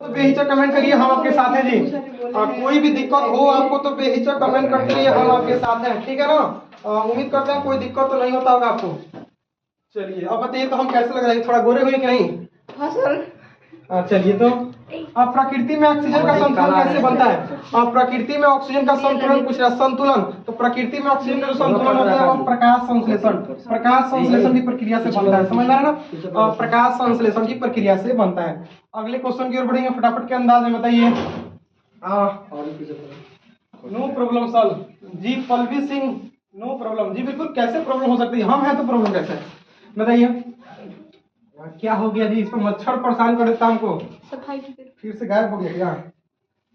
तो बेहिचक कमेंट करिए, हम आपके साथ हैं जी। कोई भी दिक्कत हो आपको तो बेहिचक कमेंट कर करिए, हम आपके साथ हैं, ठीक है ना। उम्मीद करते हैं कोई दिक्कत तो नहीं होता होगा आपको। चलिए अब बताइए, तो हम कैसे लग रहे हैं, थोड़ा गोरे हुए कि नहीं? हाँ सर। चलिए, तो अब प्रकृति में ऑक्सीजन का संतुलन कैसे बनता है? प्रकृति में ऑक्सीजन का संतुलन पूछ रहा है, संतुलन। तो प्रकृति में ऑक्सीजन का जो संतुलन होता है वो प्रकाश संश्लेषण की प्रक्रिया से बनता है, समझ में आ रहा है ना? प्रकाश संश्लेषण की प्रक्रिया से बनता है। अगले क्वेश्चन की ओर बढ़ेंगे फटाफट के अंदाज में, बताइए। नो प्रॉब्लम सर जी, पल्लवी सिंह, नो प्रॉब्लम जी, बिल्कुल। कैसे प्रॉब्लम हो सकती है, हम हैं तो प्रॉब्लम कैसे है, बताइए। क्या हो गया जी, इसमें मच्छर परेशान कर देता हमको। सफाई की जरूरत, फिर से गायब हो गया क्या?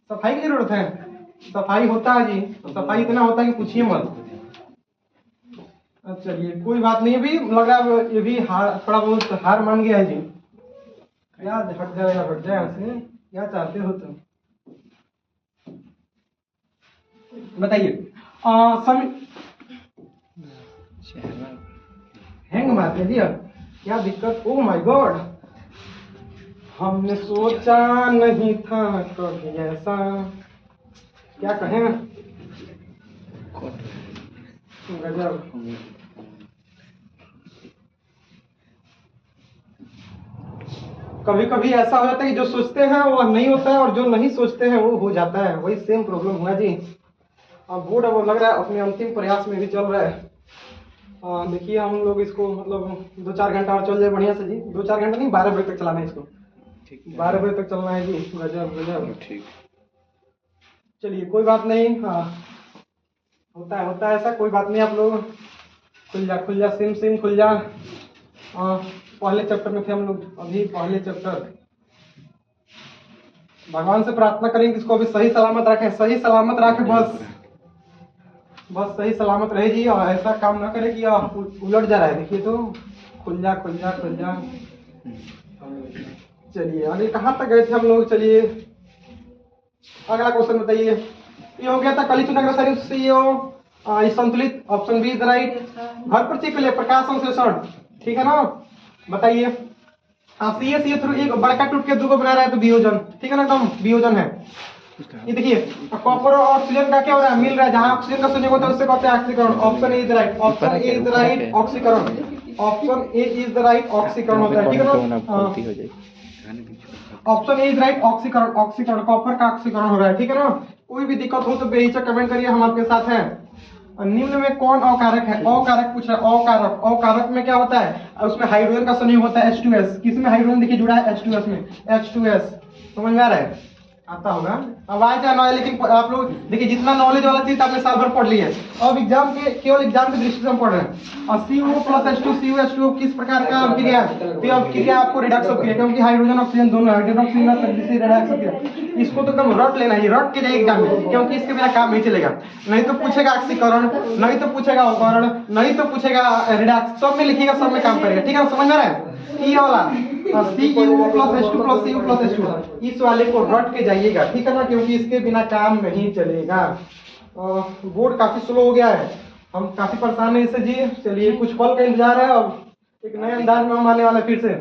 सफाई की जरूरत है? सफाई होता है जी, तो सफाई इतना होता है कि पूछिए मत। चलिए कोई बात नहीं, अभी लग रहा है ये भी थोड़ा बहुत हार मान गया है जी। यार हट जाए यहाँ से, क्या चाहते हो तुम, बताइए। हैंग मारते दिया, क्या दिक्कत? ओह माय गॉड, हमने सोचा नहीं था कभी ऐसा, क्या कहें, गजब। कभी कभी ऐसा हो जाता है कि जो सोचते हैं वो नहीं होता है, और जो नहीं सोचते हैं वो हो जाता है। वही सेम प्रॉब्लम हुआ जी। अब बोर्ड अब लग रहा है अपने अंतिम प्रयास में भी चल रहा है। देखिए हम लोग इसको मतलब 2-4 घंटा और चल जाए बढ़िया से जी। 2-4 घंटा नहीं, 12 बजे तक चलाना है इसको। 12 बजे तक चलना है जी। गजब गजब, ठीक। चलिए कोई बात नहीं, होता है ऐसा, कोई बात नहीं। आप लोग खुल जा सिम खुल जा। पहले चैप्टर में थे हम लोग, अभी पहले चैप्टर। भगवान से प्रार्थना करेंगे इसको अभी सही सलामत रखें, सही सलामत रखें, बस सही सलामत रहे जी। और ऐसा काम ना करे कि उलट जा रहा है, देखिए तो। खुल जा। चलिए आगे कहाँ तक गए थे हम लोग, चलिए अगला क्वेश्चन बताइए। ये हो गया था कलिचुन अग्र शरीर से संतुलित, ऑप्शन बी इज राइट। घर पर चेक कर लिया, प्रकाश संश्लेषण, ठीक है ना, बताइए। सी थ्रू एक बड़का टूट के 2 को बना रहा है तो वियोजन, ठीक है ना, एकदम वियोजन है। ये देखिए कॉपर और ऑक्सीजन का क्या हो रहा है, मिल रहा है। जहां ऑक्सीजन का संयोग होता है उससे कहते हैं ऑक्सीकरण। Option A is right, option A is right, ऑक्सीकरण। ऑप्शन ए इज राइट, ऑक्सीकरण होता है, ठीक है ना। ऑप्शन ए इज राइट, ऑक्सीकरण कॉपर का ऑक्सीकरण हो रहा है, ठीक है ना। कोई भी दिक्कत हो तो बेहिचक कमेंट करिए, हम आपके साथ हैं। निम्न में कौन अकारक है? अकारक पूछ रहा है, अकारक में क्या होता है? उसमें हाइड्रोजन का संयोग होता है H2S। किसमें हाइड्रोजन देखिए जुड़ा है? H2S में, H2S। समझ में आ रहा है? आता होगा, अब आए चाहे ना आए, लेकिन आप लोग देखिए जितना नॉलेज वाला चीज आपने साल भर पढ़ ली है। अब एग्जाम के केवल एग्जाम की दृष्टि से हम पढ़ रहे हैं। और CO प्लस H2 CuH2 किस प्रकार का क्रिया है? तो अब क्रिया आपको रिडक्स क्रिया, क्योंकि हाइड्रोजन ऑक्सीजन दोनों हाइड्रोजन ऑक्सीजन रिडक्स क्रिया। इसको तो एकदम रट लेना है, रट के जाइए एग्जाम में, क्योंकि इसके बिना काम नहीं चलेगा। नहीं तो पूछेगा ऑक्सीकरण, नहीं तो पूछेगा अवकरण, नहीं तो पूछेगा रिडक्स, सब में लिखिएगा, सब में काम करेगा, ठीक है, समझ में आ रहा है? ये वाला CU plus H2 plus CU plus H2, इस वाले को रट के जाइएगा, ठीक है ना, क्योंकि इसके बिना काम नहीं चलेगा। बोर्ड काफी स्लो हो गया है, हम काफी परेशान है इससे जी। चलिए कुछ पल का इंतजार है, अब एक नए अंदाज में हम आने वाला फिर से।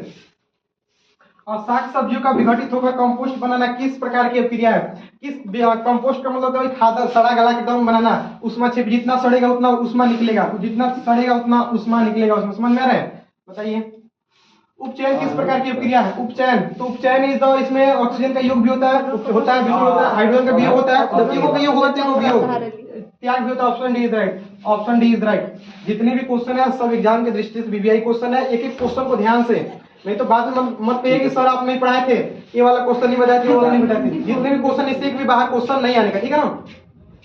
और साग सब्जियों का विघटित होकर कंपोस्ट बनाना किस प्रकार की क्रिया है? किस कंपोस्ट का मतलब है खाद सड़ा गला के दम बनाना। उष्मा छिप, जितना सड़ेगा उतना उष्मा निकलेगा, जितना सड़ेगा उतना उष्मा निकलेगा उसमें, समझ में आ रहा है? बताइए उपचयन किस प्रकार की क्रिया है? उपचयन, तो उपचयन इज द, इसमें ऑक्सीजन का योग भी होता है, बिल्कुल होता है, हाइड्रोजन का वियोग होता है, जबकि का योग होता है वो वियोग, त्याग भी होता है। Option D is right, option D is right. जितने भी क्वेश्चन है सब एग्जाम की दृष्टि से VVI क्वेश्चन है, एक एक क्वेश्चन को ध्यान से, नहीं तो बाद में मत कहिए कि सर आप नहीं पढ़ाए थे, ये वाला क्वेश्चन नहीं बताए थे, वो वाला नहीं बताए थे। जितने भी क्वेश्चन, इससे एक भी बाहर क्वेश्चन नहीं आने का, ठीक है ना।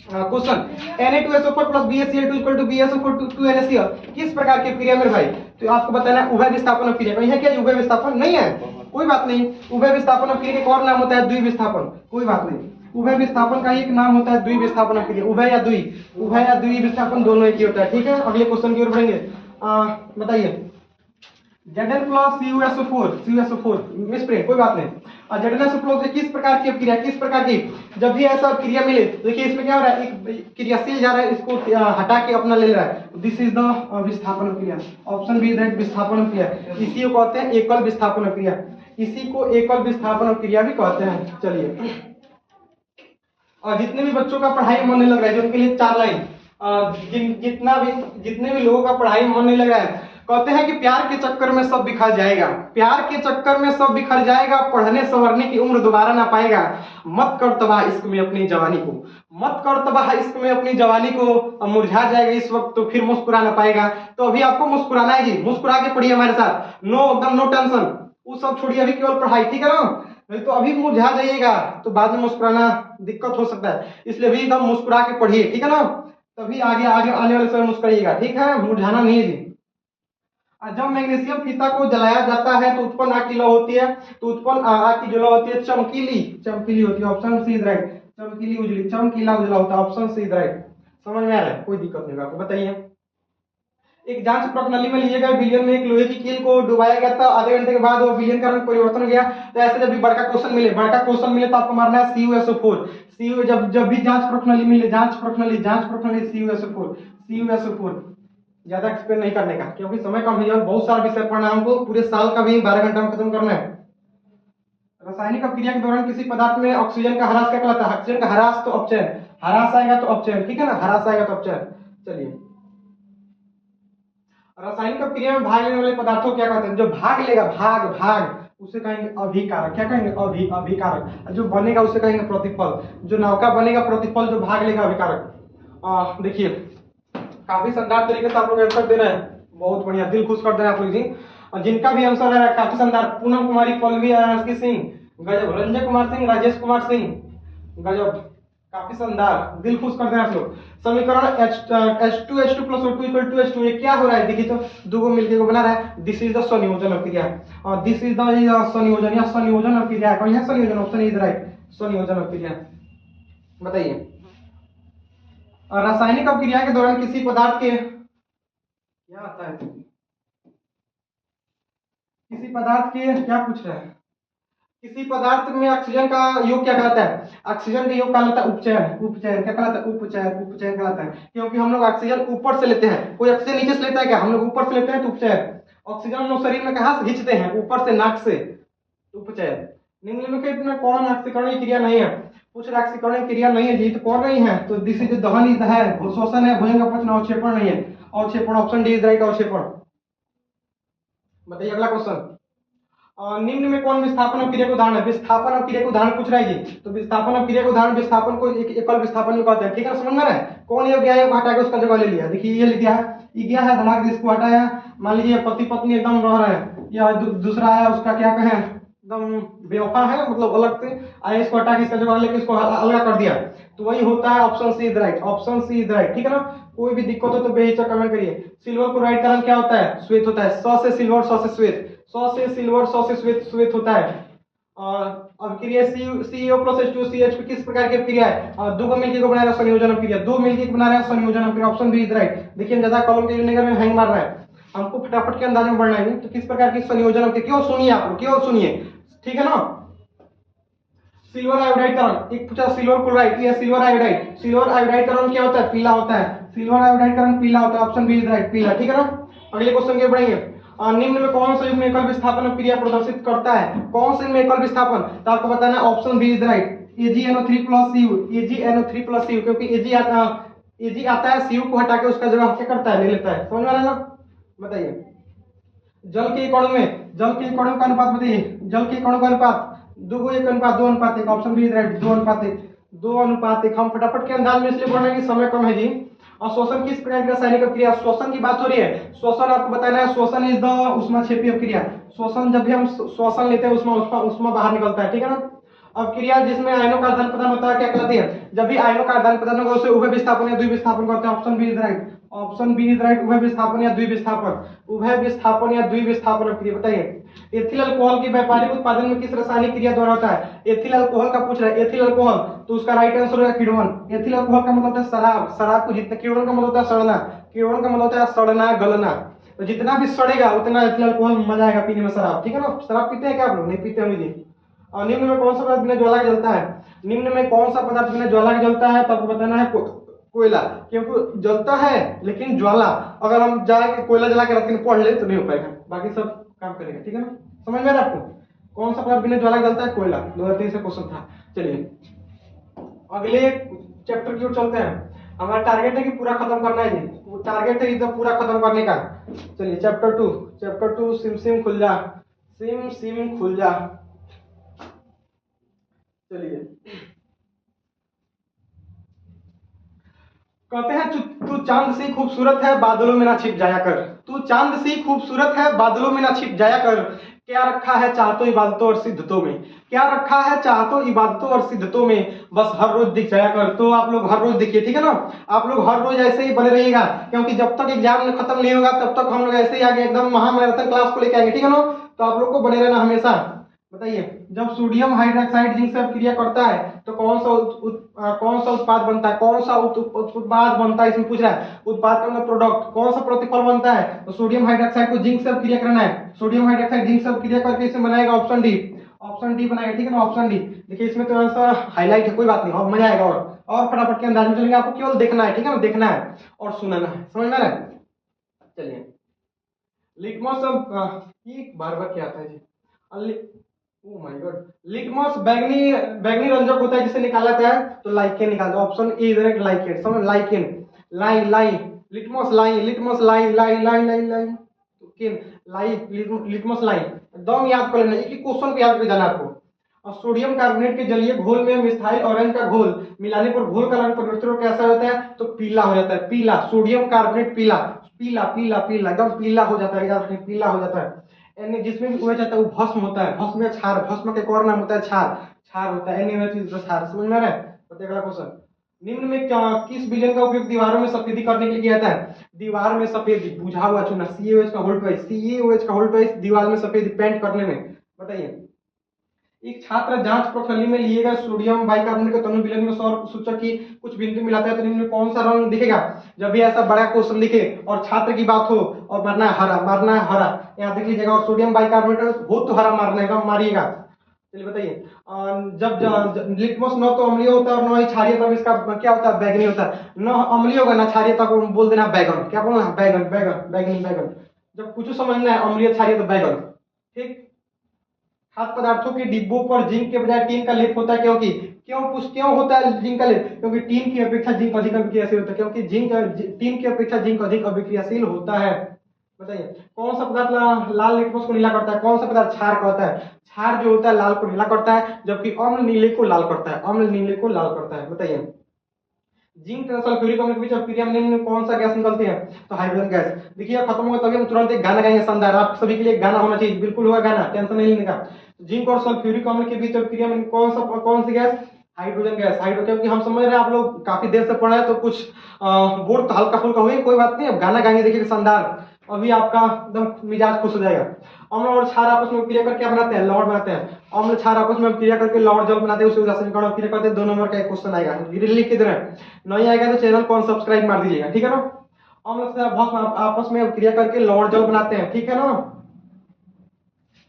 Question Na2SO4 plus BaCl2 equal to BaSO4 2 NaCl किस प्रकार की क्रिया मेरे भाई? तो आपको बताना है उभय विस्थापन क्रिया। कहीं है क्या उभय विस्थापन? नहीं है, कोई बात नहीं। उभय विस्थापन क्रिया का और नाम होता है द्विविस्थापन, कोई बात नहीं। उभय विस्थापन का एक नाम होता है द्विविस्थापन क्रिया। उभय या द्विविस्थापन दोनों एक ही होता है, ठीक है। अगले क्वेश्चन की ओर बढ़ेंगे। बताइए Zn प्लस CuSO4 मिसप्रिंट, कोई बात नहीं। ZnSO4 से किस प्रकार की क्रिया, किस प्रकार की, जब भी ऐसा क्रिया मिले, देखिए इसमें क्या हो रहा है, एक क्रियाशील जा रहा है, इसको हटा के अपना ले रहा है, दिस इज द विस्थापन क्रिया। ऑप्शन बी इज राइट, विस्थापन क्रिया। इसी को कहते हैं एकल विस्थापन क्रिया। इसी को एकल विस्थापन अभिक्रिया भी कहते हैं। चलिए, और जितने भी बच्चों का पढ़ाई में मन नहीं लग रहा है, जो उनके लिए 4 लाइन, जितने भी लोगों का पढ़ाई में मन नहीं लग रहा है, कहते हैं कि प्यार के चक्कर में सब बिखर जाएगा, प्यार के चक्कर में सब बिखर जाएगा, पढ़ने संवरने की उम्र दोबारा ना पाएगा, मत कर तबाह इश्क में अपनी जवानी को, मत कर तबाह इश्क में अपनी जवानी को, अब मुरझा जाएगा इस वक्त तो फिर मुस्कुरा ना पाएगा। तो अभी आपको मुस्कुराना है जी, मुस्कुरा के पढ़िए हमारे साथ, नो एकदम नो टेंशन, वो सब छोड़िए, अभी केवल पढ़ाई, ठीक है ना? नहीं तो अभी मुरझा जाइएगा तो बाद में मुस्कुराना दिक्कत हो सकता है, इसलिए अभी एकदम मुस्कुरा के पढ़िए, ठीक है ना? तभी आगे आगे आने वाले समय मुस्कुराइएगा, ठीक है? मुरझाना नहीं है जी। जब मैग्नीशियम फीता को जलाया जाता है तो उत्पन्न आग की लौ होती है, तो उत्पन्न आग की जो लौ होती है चमकीली चमकीली होती है, ऑप्शन सी इज राइट। चमकीली उजली, चमकीला उजला होता है, ऑप्शन सी इज राइट। समझ में आ रहा है? कोई दिक्कत नहीं, आपको बताइए। एक जांच प्रणाली में लिए गए विलियन में एक लोहे की कील को डुबाया गया था, आधे घंटे के बाद वो विलियन का रंग परिवर्तन हो गया। तो ऐसे जब भी बड़का क्वेश्चन मिले तो आपको मारना है CuSO4। CU जब भी जांच प्रणाली मिले, जांच प्रणाली CuSO4 ज्यादा एक्सप्लेन नहीं करने का, क्योंकि समय कम है और बहुत सारा विषय पढ़ना है हमको, पूरे साल का भी 12 घंटा में खत्म करना है। रासायनिक अभिक्रिया के दौरान किसी पदार्थ में ऑक्सीजन का ह्रास क्या कहलाता है? ऑक्सीजन का ह्रास तो अपचयन, ह्रास आएगा तो अपचयन, ठीक है ना? ह्रास आएगा तो अपचयन। चलिए, रासायनिक अभिक्रिया में भाग लेने वाले पदार्थों क्या कहते हैं? जो भाग लेगा, भाग उसे कहेंगे अभिकारक। क्या कहेंगे? अभिकारक। जो बनेगा उसे कहेंगे प्रतिफल। जो नौका बनेगा प्रतिफल, जो भाग लेगा अभिकारक। देखिए, काफी शानदार तरीके से आप लोग आंसर दे रहे हैं, बहुत बढ़िया, दिल खुश कर दे रहे हैं आप लोग जी। और जिनका भी आंसर है काफी शानदार, पूनम कुमारी, पल्लवी अरस्की सिंह, गजब, रंजय कुमार सिंह, राजेश कुमार सिंह, गजब, काफी शानदार, दिल खुश कर दे रहे हैं आप लोग। समीकरण H2 plus O2 equal to H2, ये क्या हो रहा है? देखिए तो दो को मिलके को बना रहा है, दिस इज द संयोजन अभिक्रिया, और दिस इज द संयोजन, या संयोजन अभिक्रिया, और यह संयोजन, ऑप्शन इज राइट, संयोजन अभिक्रिया। बताइए, रासायनिक अभिक्रिया के दौरान किसी पदार्थ के क्या आता है? किसी पदार्थ के क्या पूछ रहा है? किसी पदार्थ में ऑक्सीजन का योग क्या कहलाता है? ऑक्सीजन का योग कहलाता है उपचयन। क्या कहलाता है? उपचयन कहलाता है, क्योंकि हम लोग ऑक्सीजन ऊपर से लेते हैं। कोई ऑक्सीजन नीचे से लेता है क्या? हम लोग ऊपर से लेते हैं तो उपचयन। ऑक्सीजन हम लोग शरीर में कहां से खींचते हैं? ऊपर से, नाक से, उपचयन। निम्नलिखित में कौन ऑक्सीकरण क्रिया नहीं है? कुछ ऑक्सीकरण क्रिया नहीं है जी, तो कौन नहीं है? तो दिस इज दहन इज है, शोषण है, भोजन का पचन, अवक्षेपण नहीं है, अवक्षेपण, ऑप्शन डी इज राइट, अवक्षेपण। बताइए अगला क्वेश्चन, निम्न में कौन विस्थापन अभिक्रिया का उदाहरण है? विस्थापन अभिक्रिया का उदाहरण पूछ रहा है जी, तो विस्थापन अभिक्रिया का उदाहरण, विस्थापन को एकल विस्थापन में कहते हैं, ठीक है? समझ में आ रहा है? कौन ये गया है, हटा के उसका जगह ले लिया। देखिए ये लिख दिया है, ये गया है, धड़ाक इसको हटाया। मान लीजिए पति पत्नी एकदम रह रहे हैं, या दूसरा है, उसका क्या कहें, एकदम बेवफा है, मतलब अलग से आया, इसको हटा के इसका जगह लेके इसको अलग कर दिया, तो वही होता है, option C is right, option C is right, ठीक है ना? कोई भी दिक्कत हो तो बेहिचक कमेंट करिए। सिल्वर क्लोराइड का रंग क्या होता है? श्वेत होता है। 100 से सिल्वर, 100 से श्वेत, 100 से सिल्वर, 100 से श्वेत, श्वेत होता है। अभिक्रिया CuO plus H2CH किस प्रकार की अभिक्रिया है? दो को मिलकर को बना रहा है संयोजन अभिक्रिया, दो मिलकर बना रहा है संयोजन अभिक्रिया, ऑप्शन बी इज राइट। देखिए हम ज्यादा कॉलम के यूनिगर में हैंग मार रहा है, हमको फटाफट के अंदाज में बढ़ना है। तो किस प्रकार की संयोजन अभिक्रिया, क्यों सुनिए आप लोग, क्यों सुनिए, ठीक है ना? सिल्वर आयोडाइड का रंग, एक पूछा सिल्वर क्लोराइड, ये सिल्वर आयोडाइड, सिल्वर आयोडाइड का रंग क्या होता है? पीला होता है, सिल्वर आयोडाइड का रंग पीला होता है, ऑप्शन बी इज राइट, पीला, ठीक है ना? अगले क्वेश्चन के बढ़ेंगे, निम्न में कौन सा युग्म एकल विस्थापन अभिक्रिया प्रदर्शित करता है? कौन से एकल विस्थापन? तो आपको बताना है, option B is right, AgNO3 plus Cu, AgNO3 plus Cu, क्योंकि Ag आता है, Cu को हटा के उसका जगह क्या करता है? ले लेता है। समझ में आ रहा है ना? बताइए, जल के कणों का अनुपात बताइए, जल के कणों का अनुपात 2:1 अनुपात 2:1, ऑप्शन बी इज राइट, 2:1। हम फटाफट के अंदाज में इसलिए बोलना कि समय कम है जी। और श्वसन किस प्रकार की रासायनिक अभिक्रिया? श्वसन की बात हो रही है, श्वसन आपको बताना है, श्वसन इज द ऊष्माक्षेपी अभिक्रिया। श्वसन, जब भी हम श्वसन लेते हैं उष्मा बाहर निकलता है, ठीक है ना? अभिक्रिया जिसमें आयनों का आदान प्रदान होता है क्या कहलाती है? जब भी आयनों का आदान प्रदान होगा उसे उभय विस्थापन या द्विविस्थापन कहते हैं, option B is right, option B is right, उभय विस्थापन या द्विविस्थापन, उभय विस्थापन या द्विविस्थापन अभिक्रिया। बताइए, एथिल अल्कोहल की व्यापारिक उत्पादन में किस रासायनिक क्रिया द्वारा होता है? एथिल अल्कोहल का पूछ रहा है, एथिल अल्कोहल, तो उसका राइट आंसर होगा किण्वन। एथिल अल्कोहल का मतलब होता है शराब, शराब को जितना, किण्वन का मतलब होता है सड़ना, किण्वन का मतलब होता है सड़ना, गलना, तो जितना भी सड़ेगा उतना एथिल अल्कोहल मजा आएगा पीने में, शराब, ठीक है ना? शराब पीते हैं क्या आप लोग? नहीं पीते होंगे जी। और निम्न में कौन सा पदार्थ बिना ज्वाला के जलता है? निम्न में कौन सा पदार्थ बिना ज्वाला के जलता है? तो आपको बताना है कोयला, क्योंकि जलता है लेकिन ज्वाला, अगर हम जाके कोयला जला के रख के पढ़ ले तो नहीं हो पाएगा, बाकी सब काम करेगा, ठीक है ना? समझ में आ रहा है आपको? कौन सा पदार्थ बिना ज्वाला के जलता है? कोयला। 2003 से क्वेश्चन था। चलिए अगले चैप्टर की ओर चलते हैं। हमारा टारगेट है कि पूरा खत्म करना है जी, वो टारगेट है इधर पूरा खत्म करने का। चलिए चैप्टर टू सिम सिम खुल जा, सिम सिम खुल जा। चलिए कहते हैं तू चांद सी खूबसूरत है बादलों में ना छिप जाया कर, तू चांद सी खूबसूरत है बादलों में ना छिप जाया कर, क्या रखा है चाहतों इबादतों और सिद्धतों में, क्या रखा है चाहतों इबादतों और सिद्धतों में, बस हर रोज दिख जाया कर। तो आप लोग हर रोज दिखिए, ठीक है ना, आप लोग हर रोज ऐसे ही बने रहिएगा, क्योंकि जब तक एग्जाम खत्म नहीं होगा तब तक हम लोग ऐसे ही आगे एकदम महामैराथन क्लास को लेके आएंगे, ठीक है ना। तो आप लोग को बने रहना हमेशा। बताइए जब सोडियम हाइड्रोक्साइड जिंक से क्रिया करता है तो कौन सा उत्पाद बनता है, कौन सा उत्पाद बनता है, इसमें पूछ रहा है उत्पाद का मतलब प्रोडक्ट, कौन सा प्रतिफल बनता है, तो सोडियम हाइड्रोक्साइड को जिंक से क्रिया करना है, सोडियम हाइड्रोक्साइड जिंक से क्रिया करके इसे बनाएगा ऑप्शन डी, ऑप्शन डी बनाएगा, ठीक है ना, ऑप्शन डी। देखिए इसमें तो ऐसा हाईलाइट है, कोई बात नहीं, और मजा आएगा, और फटाफट के अंदाज में चलेंगे, आपको केवल देखना है, ठीक है ना, देखना है और सुनना है, समझ में आ रहा है। चलिए लिटमस ये बार बार क्या आता है जी, ओ माय गॉड, लिटमस बैगनी बैगनी रंजक होता है जिसे निकाला जाता है तो लाइकेन निकालते हैं, ऑप्शन ए इधर लाइकेन, समझ, lichen, line line, litmus line, litmus line line line line line, किन लाइन, लिटमस लाइन, एकदम याद कर लेना, एक ही क्वेश्चन को याद कर जाना आपको। और सोडियम कार्बोनेट के जलीय घोल में मिथाइल ऑरेंज का घोल मिलाने पर घोल का रंग परिवर्तन कैसा होता है, तो पीला हो जाता है, पीला, सोडियम कार्बोनेट पीला, पीला पीला पीला एकदम पीला हो जाता है, याद रखें पीला हो जाता है। यानी जिसमें भी OH आता है वो भस्म होता है, भस्म या क्षार, भस्म के एक और नाम होता है क्षार, क्षार होता है, NaOH क्षार, समझ में आ रहा है। बताइए अगला क्वेश्चन, निम्न में क्या किस विलयन का उपयोग दीवारों में सफेदी करने के लिए किया जाता है, दीवार में सफेदी, बुझा हुआ चूना, CaOH का होल्ड ट्वाइस, CaOH का होल्ड ट्वाइस दीवार में सफेदी पेंट करने में। बताइए एक छात्र जांच प्रणाली में लिए गए सोडियम बाइकार्बोनेट के तनु विलयन में सौर सूचक की कुछ बिंदु मिलाता है तो निम्न में कौन सा रंग दिखेगा, जब भी ऐसा बड़ा क्वेश्चन दिखे और छात्र की बात हो और मारना है हरा, मारना है हरा, यहाँ देख लीजिएगा, और सोडियम बाइकार्बोनेट हो तो हरा मारना है, एकदम मारिएगा। चलिए बताइए जब लिटमस न तो अम्लीय होता है और न ही क्षारीय, तब इसका क्या होता है, बैगनी होता है, न अम्लीय होगा ना क्षारीय, तब बोल देना बैगन, क्या बोलना, बैगन बैगन बैगनी बैगन, जब कुछ समझना है अम्लीय क्षारीय तो बैगन, ठीक। खाद्य पदार्थों के डिब्बों पर जिंक के बजाय टीन का लेप होता है, क्योंकि क्यों होता है जिंक का लेप, क्योंकि टीन की अपेक्षा जिंक अधिक अभिक्रियाशील होता है, क्योंकि टीन की अपेक्षा जिंक अधिक अभिक्रियाशील होता है। बताइए कौन सा पदार्थ लाल लिटमस को नीला करता है, कौन सा पदार्थ क्षार का होता है, क्षार जो होता है लाल को नीला करता है, जबकि अम्ल नीले को लाल करता है, अम्ल नीले को लाल करता है। बताइए जिंक तथा सल्फ्यूरिक अम्ल के बीच अपक्रिया में निम्न कौन सा गैस निकलती है, तो हाइड्रोजन गैस। देखिए खत्म होगा तभी हम तुरंत एक गाना गाएंगे शानदार, आप सभी के लिए गाना होना चाहिए, बिल्कुल होगा गाना, टेंशन नहीं लेने का। जिंक और सल्फ्यूरिक अम्ल के बीच अपक्रिया में कौन सी गैस, हाइड्रोजन गैस, हाइड्रो, क्योंकि हम समझ रहे हैं आप लोग काफी देर से पढ़ रहे हैं तो कुछ बोर्ड तो हल्का फुल्का हुई, कोई बात नहीं, अब गाना गाएंगे देखिए शानदार, अभी आपका एकदम मिजाज खुश हो जाएगा। अम्ल और क्षार आपस में क्रिया करके क्या बनाते हैं, लवण बनाते हैं, अम्ल क्षार आपस में क्रिया करके लवण जल बनाते हैं, उसे रासायनिक क्रिया करते हैं। 2 नंबर का एक क्वेश्चन आएगा, लिख के दे रहे हैं, नहीं आएगा तो चैनल को सब्सक्राइब मार दीजिएगा, ठीक है ना। अम्ल से भस्म आपस में क्रिया करके लवण जल बनाते हैं, ठीक है ना।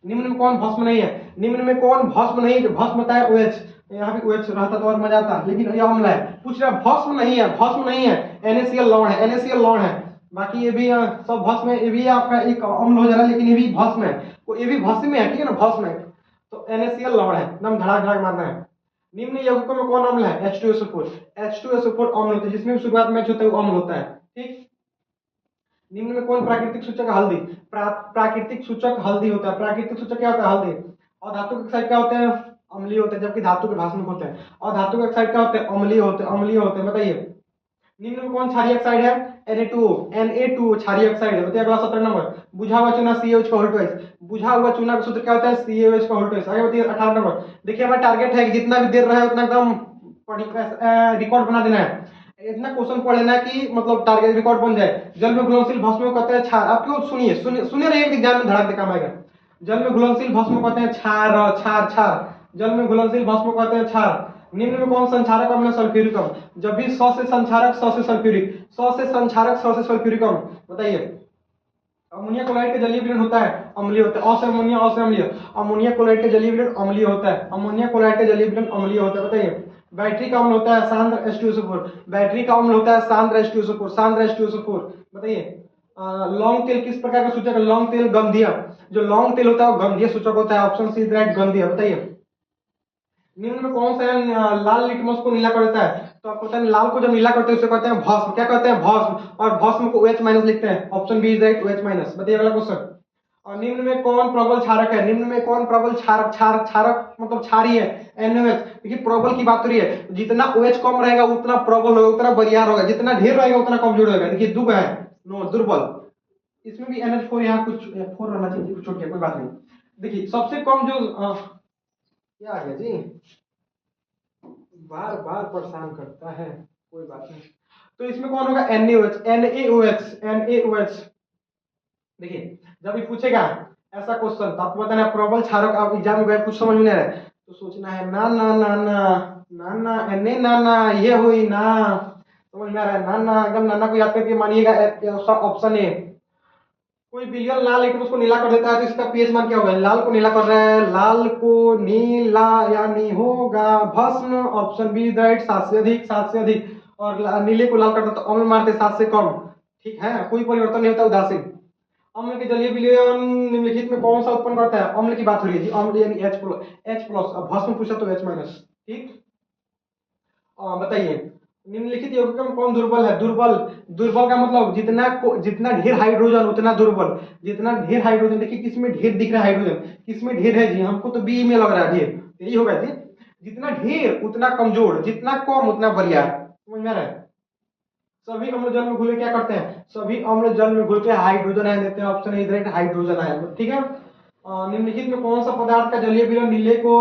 निम्न में कौन भस्म नहीं है, निम्न में कौन भस्म नहीं, जो भस्म होता है OH, यहाँ भी OH रहता तो और मजा आता, लेकिन ये अम्ल है, पूछ रहा भस्म नहीं है, भस्म नहीं है, NaCl लवण है, NaCl लवण है, बाकी ये भी सब भस्म है, ये भी आपका एक अम्ल हो जा रहा है, लेकिन ये भी भस्म है, तो ये भी भस्म है, ठीक है ना, भस्म है, तो NaCl लवण है, एकदम धड़ाक धड़ाक मारना है। निम्न यौगिकों में कौन अम्ल है, H2SO4, H2SO4 अम्ल होता है, जिसमें शुरुआत में होता है वो अम्ल होता है, ठीक। निम्न में कौन प्राकृतिक सूचक, हल्दी, प्राकृतिक सूचक हल्दी होता है, प्राकृतिक सूचक क्या होता है, हल्दी। और धातु के ऑक्साइड क्या होते हैं, अम्लीय होते हैं, जबकि धातु के भाषण होते हैं, और धातु के ऑक्साइड क्या होते हैं, अम्लीय होते हैं, अम्लीय होते हैं। बताइए निम्न में कौन क्षारीय ऑक्साइड है, Na2 क्षारीय ऑक्साइड है। बताइए अगला 17 नंबर, बुझा हुआ चूना CaOH का होल्ड ट्वाइस, बुझा हुआ चूना का सूत्र क्या होता है, CaOH का होल्ड ट्वाइस। आगे बताइए 18 नंबर, देखिए हमारा टारगेट है कि जितना भी देर रहा है उतना एकदम रिकॉर्ड बना देना है, इतना क्वेश्चन पढ़ लेना कि मतलब टारगेट रिकॉर्ड बन जाए। जल में घुलनशील भस्म को कहते हैं क्षार, आप क्यों सुनिए सुनिए रहिए, एग्जाम में धड़ाक दे काम आएगा। जल में घुलनशील भस्म को कहते हैं क्षार, क्षार क्षार, जल में घुलनशील भस्म को कहते हैं क्षार। निम्न में कौन संक्षारक अम्ल है, सल्फ्यूरिक अम्ल, जब भी 100 से संक्षारक 100 से सल्फ्यूरिक, 100 से संक्षारक 100 से सल्फ्यूरिक अम्ल। बताइए अमोनिया क्लोराइड का जलीय विलयन होता है, अम्लीय होता है, अ से अमोनिया, अ से अम्लीय, अमोनिया क्लोराइड का जलीय विलयन अम्लीय होता है, अमोनिया क्लोराइड का जलीय विलयन अम्लीय होता है। बताइए बैटरी का अम्ल होता है सांद्र H2SO4, बैटरी का अम्ल होता है सांद्र H2SO4, सांद्र H2SO4। बताइए लौंग तेल किस प्रकार का सूचक है? लौंग तेल गंधीय, जो लौंग तेल होता है वो गंधीय सूचक होता है। ऑप्शन सी इज राइट, गंधीय। बताइए निम्न में कौन सा लाल लिटमस को नीला कर देता है? तो आपको पता है लाल को जब नीला करते हैं उसे कहते हैं भस्म। क्या कहते हैं? भस्म। और भस्म को OH माइनस लिखते हैं। Option B is right, OH minus. बताइए अगला क्वेश्चन। और निम्न में कौन प्रबल क्षारक है? निम्न में कौन प्रबल क्षारक क्षारक मतलब क्षारी है? NaOH। देखिए प्रबल की बात हो रही है, जितना OH कम रहेगा उतना प्रबल होगा, उतना बरियार होगा, जितना ढेर रहेगा उतना कमजोर होगा। देखिए दुब है, नो दुर्बल। इसमें भी NH4 यहाँ कुछ 4 रहना चाहिए, कुछ छूट गया, कोई बात नहीं। देखिए सबसे कम जो क्या आ गया जी, बार बार परेशान करता है, कोई बात नहीं। तो इसमें कौन होगा? NaOH, NaOH, NaOH। देखिए जब ये पूछेगा ऐसा क्वेश्चन तो आपको बताना प्रबल क्षारक, आप एग्जाम में गए कुछ समझ में नहीं आ रहा है तो सोचना है ना ना ना ना ना ना Na ना ना, ये हुई ना, समझ में आ रहा है? ना ना, एकदम नाना को याद करके मानिएगा ऑप्शन ए। कोई बिलियन लाल लिटमस उसको नीला कर देता है तो इसका पीएच मान क्या होगा? लाल को नीला कर रहा है, लाल को नीला यानी होगा भस्म। ऑप्शन बी राइट, 7 से अधिक, 7 से अधिक। और नीले को लाल करता तो अम्ल मारते 7 से कम। ठीक है, कोई परिवर्तन नहीं होता, उदासीन। अम्ल के जलीय विलयन निम्नलिखित में कौन सा उत्पन्न करता है? अम्ल की बात हो रही है जी, अम्ल यानी H+, अब भस्म पूछा तो H-। ठीक, बताइए निम्नलिखित यौगिक में कौन दुर्बल है? दुर्बल, दुर्बल का मतलब जितना ढेर हाइड्रोजन उतना दुर्बल। जितना ढेर हाइड्रोजन, देखिए किसमें ढेर दिख रहा है हाइड्रोजन, किसमें ढेर है जी? हमको तो बी में लग रहा है ढेर, यही होगा जी। जितना ढेर उतना कमजोर, जितना कम उतना बरियार। समझ में आ रहा है? सभी अम्ल जल में घुले क्या करते हैं? सभी अम्ल जल में घुल के हाइड्रोजन आयन देते हैं। Option A right, hydrogen ion. ठीक है, निम्नलिखित में कौन सा पदार्थ का जलीय विलयन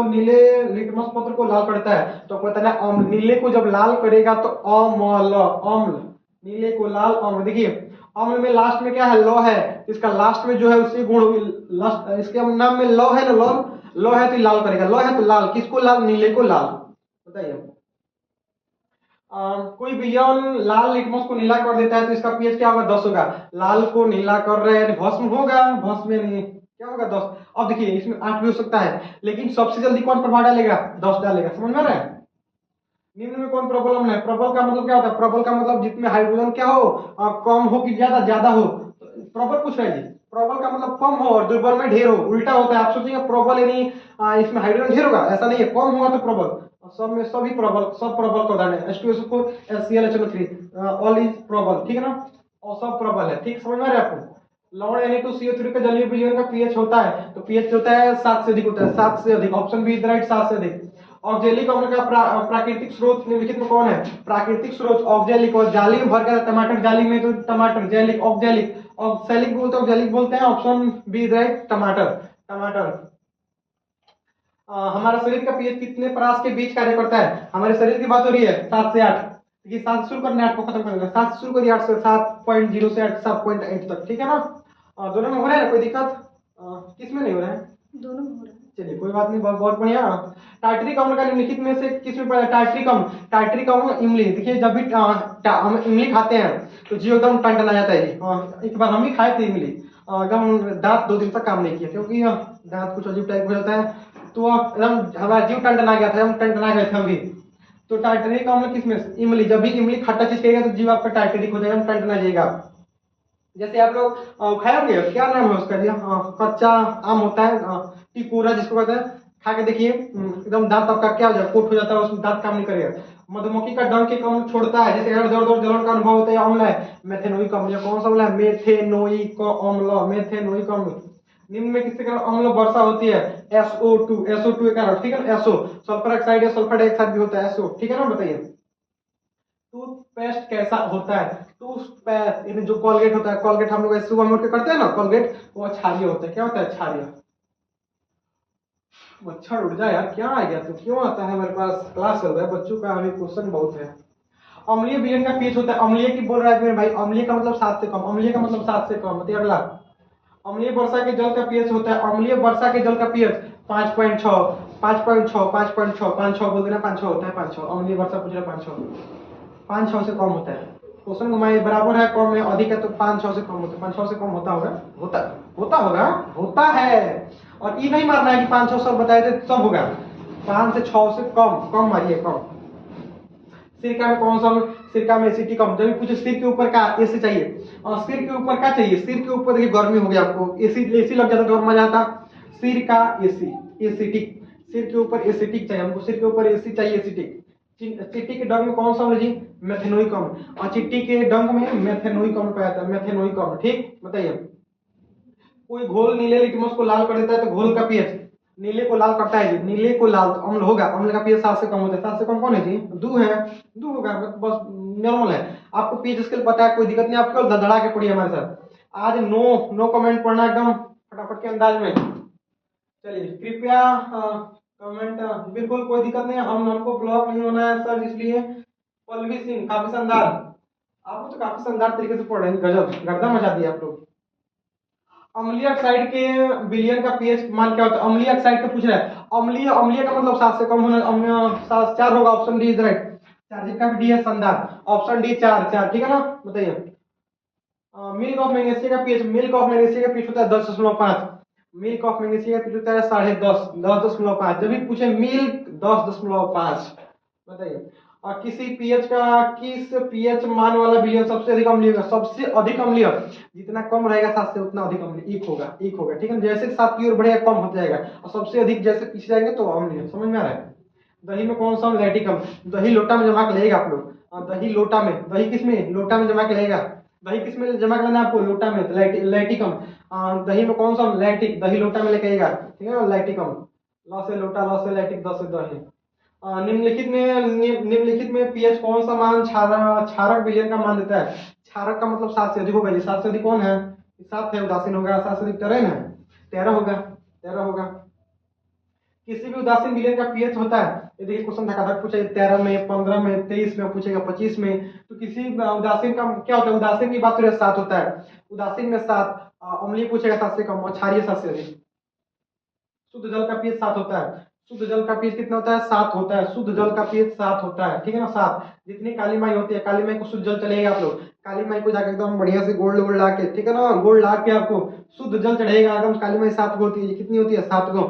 नीले लिटमस पत्र को लाल करता है? तो पता है अम्ल, नीले को जब लाल करेगा तो अम्ल, अम्ल, नीले को लाल अम्ल। देखिए अम्ल में लास्ट में क्या है? लौ है, इसका लास्ट में जो है उसी गुण, इसके नाम में लौ है ना, लौ है तो लाल करेगा, लौ है तो लाल, किसको लाल? नीले को लाल। बताइए कोई विलयन लाल लिटमस को नीला कर देता है तो इसका पीएच क्या होगा? 10 होगा। लाल को नीला कर रहे हैं भस्म होगा, भस्म में क्या होगा? 10। अब देखिए इसमें 8 भी हो सकता है, लेकिन सबसे जल्दी कौन प्रभाव डालेगा? 10 डालेगा। समझ में आ रहा है? निम्न में कौन प्रबल अम्ल है? प्रबल का मतलब क्या होता है? प्रबल का मतलब जिसमें हाइड्रोजन क्या हो, कम हो कि ज्यादा, ज्यादा हो। प्रबल पूछ रहे हैं जी, प्रबल का मतलब कम हो और दुर्बल में ढेर हो, उल्टा होता है। आप सोचेंगे प्रबल यानी इसमें हाइड्रोजन ढेर होगा, ऐसा नहीं है, कम होगा तो प्रबल। सब में सभी प्रबल, सब प्रबल का उदाहरण है H2SO4 HClHO3 ऑल इज प्रबल। ठीक है ना, और सब प्रबल है। ठीक, समझ में आ रहा है आपको? लवण Na2CO3 का जलीय विलयन का पीएच होता है तो पीएच होता है 7 से अधिक होता है, 7 से अधिक। ऑप्शन बी इज राइट, 7 से अधिक। ऑक्जेलिक अम्ल का प्राकृतिक स्रोत निम्नलिखित में कौन है? प्राकृतिक स्रोत ऑक्जेलिक, और जाली में भर कर टमाटर जाली में तो टमाटर जैलिक, ऑक्जेलिक, ऑक्सैलिक बोलते हैं, ऑक्जेलिक बोलते हैं। ऑप्शन बी राइट, टमाटर, टमाटर। हमारा शरीर का पीएच कितने परास के बीच कार्य करता है? हमारे शरीर की बात हो रही है, 7 से 8। देखिए 7 से शुरू करना है, 8 को खत्म करना है। 7 से शुरू करिए, 8 से 7.0 से 7.8 तक। ठीक है ना, दोनों में हो रहा है ना, कोई दिक्कत? किस में नहीं हो रहा है? दोनों में हो रहा है। चलिए कोई बात नहीं, बहुत बहुत बढ़िया। टाइट्रिक अम्ल का निम्नलिखित में से किस में पड़ा? टाइट्रिक अम्ल, टाइट्रिक अम्ल इमली। देखिए जब भी हम इमली खाते हैं तो जीव एकदम टन आ जाता है जी। एक बार हम भी खाए थे इमली, एकदम दांत 2 दिन तक काम नहीं किया, क्योंकि दांत कुछ अजीब टाइप हो जाता है, तो एकदम हमारा जीव टन गया था, हम टन गए थे हम भी। तो टाइट्रिक अम्ल किसमें? इमली। जब भी इमली खट्टा चीज खाएगा तो जीव आपका टाइट्रिक हो जाएगा, टन जाएगा। जैसे आप लोग खाए होंगे, क्या नाम है उसका जी? कच्चा आम होता है, टिकोरा जिसको कहते हैं, खा के देखिए, एकदम दांत आपका क्या हो जाए, कोट हो जाता है, उसमें दांत काम नहीं करेगा। मधुमक्खी का डंक एक अम्ल छोड़ता है, जैसे अगर जोर जोर जलन का अनुभव होता है, अम्ल है मेथेनोइक अम्ल। कौन सा अम्ल है? मेथेनोइक अम्ल, मेथेनोइक अम्ल। निम्न में किसके कारण अम्ल वर्षा होती है? SO2, SO2 के कारण। ठीक है ना, SO सल्फर ऑक्साइड या सल्फर डाइऑक्साइड भी होता है, SO। ठीक है ना, बताइए टूथपेस्ट कैसा होता है? टूथपेस्ट यानी जो कॉलगेट होता है, कॉलगेट हम लोग सुबह में उठ के करते हैं ना कॉलगेट, वो क्षारीय होता है। क्या होता है? क्षारीय। मच्छर उड़ जाए यार, क्या आ गया तू, क्यों आता है? हमारे पास क्लास चल रहा है बच्चों का, अभी क्वेश्चन बहुत है। अम्लीय विलयन का पीएच होता है, अम्लीय की बोल रहा है मेरे भाई, अम्लीय का मतलब 7 से कम, अम्लीय का मतलब 7 से कम। बताइए अगला। अम्लीय वर्षा के जल का पीएच होता है, अम्लीय वर्षा के जल का पीएच 5.6, 5.6, 5.6, 5.6 बोल देना, 5.6 होता है, 5.6। अम्लीय वर्षा पूछ रहा है, 5.6 से कम होता है। क्वेश्चन घुमाइए, बराबर है, कम है, अधिक है, तो 5-6 से कम होता है। 5-6 से कम होता होगा, होता होगा, होता है। और ये नहीं मारना है कि 5-6 सब बताए थे सब होगा, 5 से 6 से कम, कम मारिए, कम। सिरका में कौन सा अम्ल, सिरका में एसिटिक अम्ल। जब भी पूछे सिर के ऊपर का एसी चाहिए और सिर के ऊपर क्या चाहिए, सिर के ऊपर देखिए गर्मी हो गया आपको, एसी एसी लग जाता तो और मजा आता। सिर का एसी एसिटिक, सिर के ऊपर एसिटिक चाहिए हमको, सिर के ऊपर एसी चाहिए एसिटिक। चिट्टी के डंक में कौन सा अम्ल जी, मेथेनोइक अम्ल। और चिट्टी के डंक में मेथेनोइक अम्ल पाया जाता है, मेथेनोइक अम्ल। ठीक बताइए, कोई घोल नीले लिटमस को लाल कर देता है तो घोल का पीएच, नीले को लाल करता है जी, नीले को लाल तो अम्ल होगा, अम्ल का पीएच 7 से कम होता है। 7 से कम कौन है जी, दू है, दू होगा बस नॉर्मल है। आपको पीएच स्केल पता है, कोई दिक्कत नहीं, आपको धड़धड़ा के पढ़िए हमारे साथ। आज नो नो कमेंट पढ़ना एकदम फटाफट के अंदाज में। चलिए कृपया कमेंट, बिल्कुल कोई दिक्कत नहीं है, हमको ब्लॉक नहीं होना है सर, इसलिए। पल्लवी सिंह काफी शानदार, आप लोग तो काफी शानदार तरीके से पढ़ रहे हैं, गजब गर्दा मचा दिया आप लोग। अम्लीय ऑक्साइड के विलयन का पीएच मान क्या होता है, अम्लीय ऑक्साइड का पूछ रहा है। अम्लीय अम्लीय का मतलब 7 से कम होना, 4 होगा, ऑप्शन डी इज राइट। चार्जिक का डी है शानदार, ऑप्शन डी 4 ठीक है ना, बताइए। मिल्क ऑफ मैग्नीशिया का पीएच, मिल्क ऑफ मैग्नीशिया का पीएच होता है 10.5, मिल्क ऑफ मैग्नीशिया का पीएच होता है 10.5, 10.5। जब भी पूछे मिल्क 10.5 बताइए। और किस पीएच मान वाला विलयन सबसे अधिक अम्लीय होगा, सबसे अधिक अम्लीय, जितना कम रहेगा 7 से उतना अधिक अम्लीय, एक होगा, एक होगा, ठीक है। जैसे 7 की ओर बढ़ेगा कम हो जाएगा, और सबसे अधिक जैसे पीछे जाएंगे तो अम्लीय, समझ में आ रहा है। दही में कौन सा लैक्टिक अम्ल, दही लोटा में जमा कर लेगा आप लोग, दही लोटा में, दही किस में, लोटा में जमा कर लेगा, दही किस में जमा कर लेना आपको, लोटा में, लैक्टिक अम्ल। दही में कौन सा लैक्टिक, दही लोटा में लेके आएगा, ठीक है ना, लैक्टिक अम्ल। ल से लोटा, ल से लैक्टिक, द से दही। निम्नलिखित में पीएच कौन सा मान क्षारक विलयन का मान देता है, क्षारक का मतलब 7 से अधिक होगा जी, 7 से अधिक कौन है, 7 है, उदासीन होगा, 7 से अधिक टेरेन है, 13 होगा, 13 होगा। किसी भी उदासीन विलयन का पीएच होता है, ये देखिए क्वेश्चन धक्का पूछा 13 में, 15 में, 23 में, पूछेगा 25 में, तो किसी उदासीन का क्या होता है, उदासीन की बात करें 7 होता है, उदासीन में 7, अम्लीय पूछेगा 7 से कम, और क्षारीय 7 से अधिक। शुद्ध जल का पीएच 7 होता है, शुद्ध जल का पीएच कितना होता है, 7 होता है, शुद्ध जल का पीएच 7 होता है, ठीक है ना, 7। जितनी काली माई होती है, काली माई को शुद्ध जल चलेगा आप लोग, काली माई को जाके एकदम बढ़िया से गोल्ड गोल्ड ला के, ठीक है ना, गोल्ड ला के आपको शुद्ध जल चढ़ेगा एकदम। काली माई 7 को होती है, कितनी होती है, 7 को।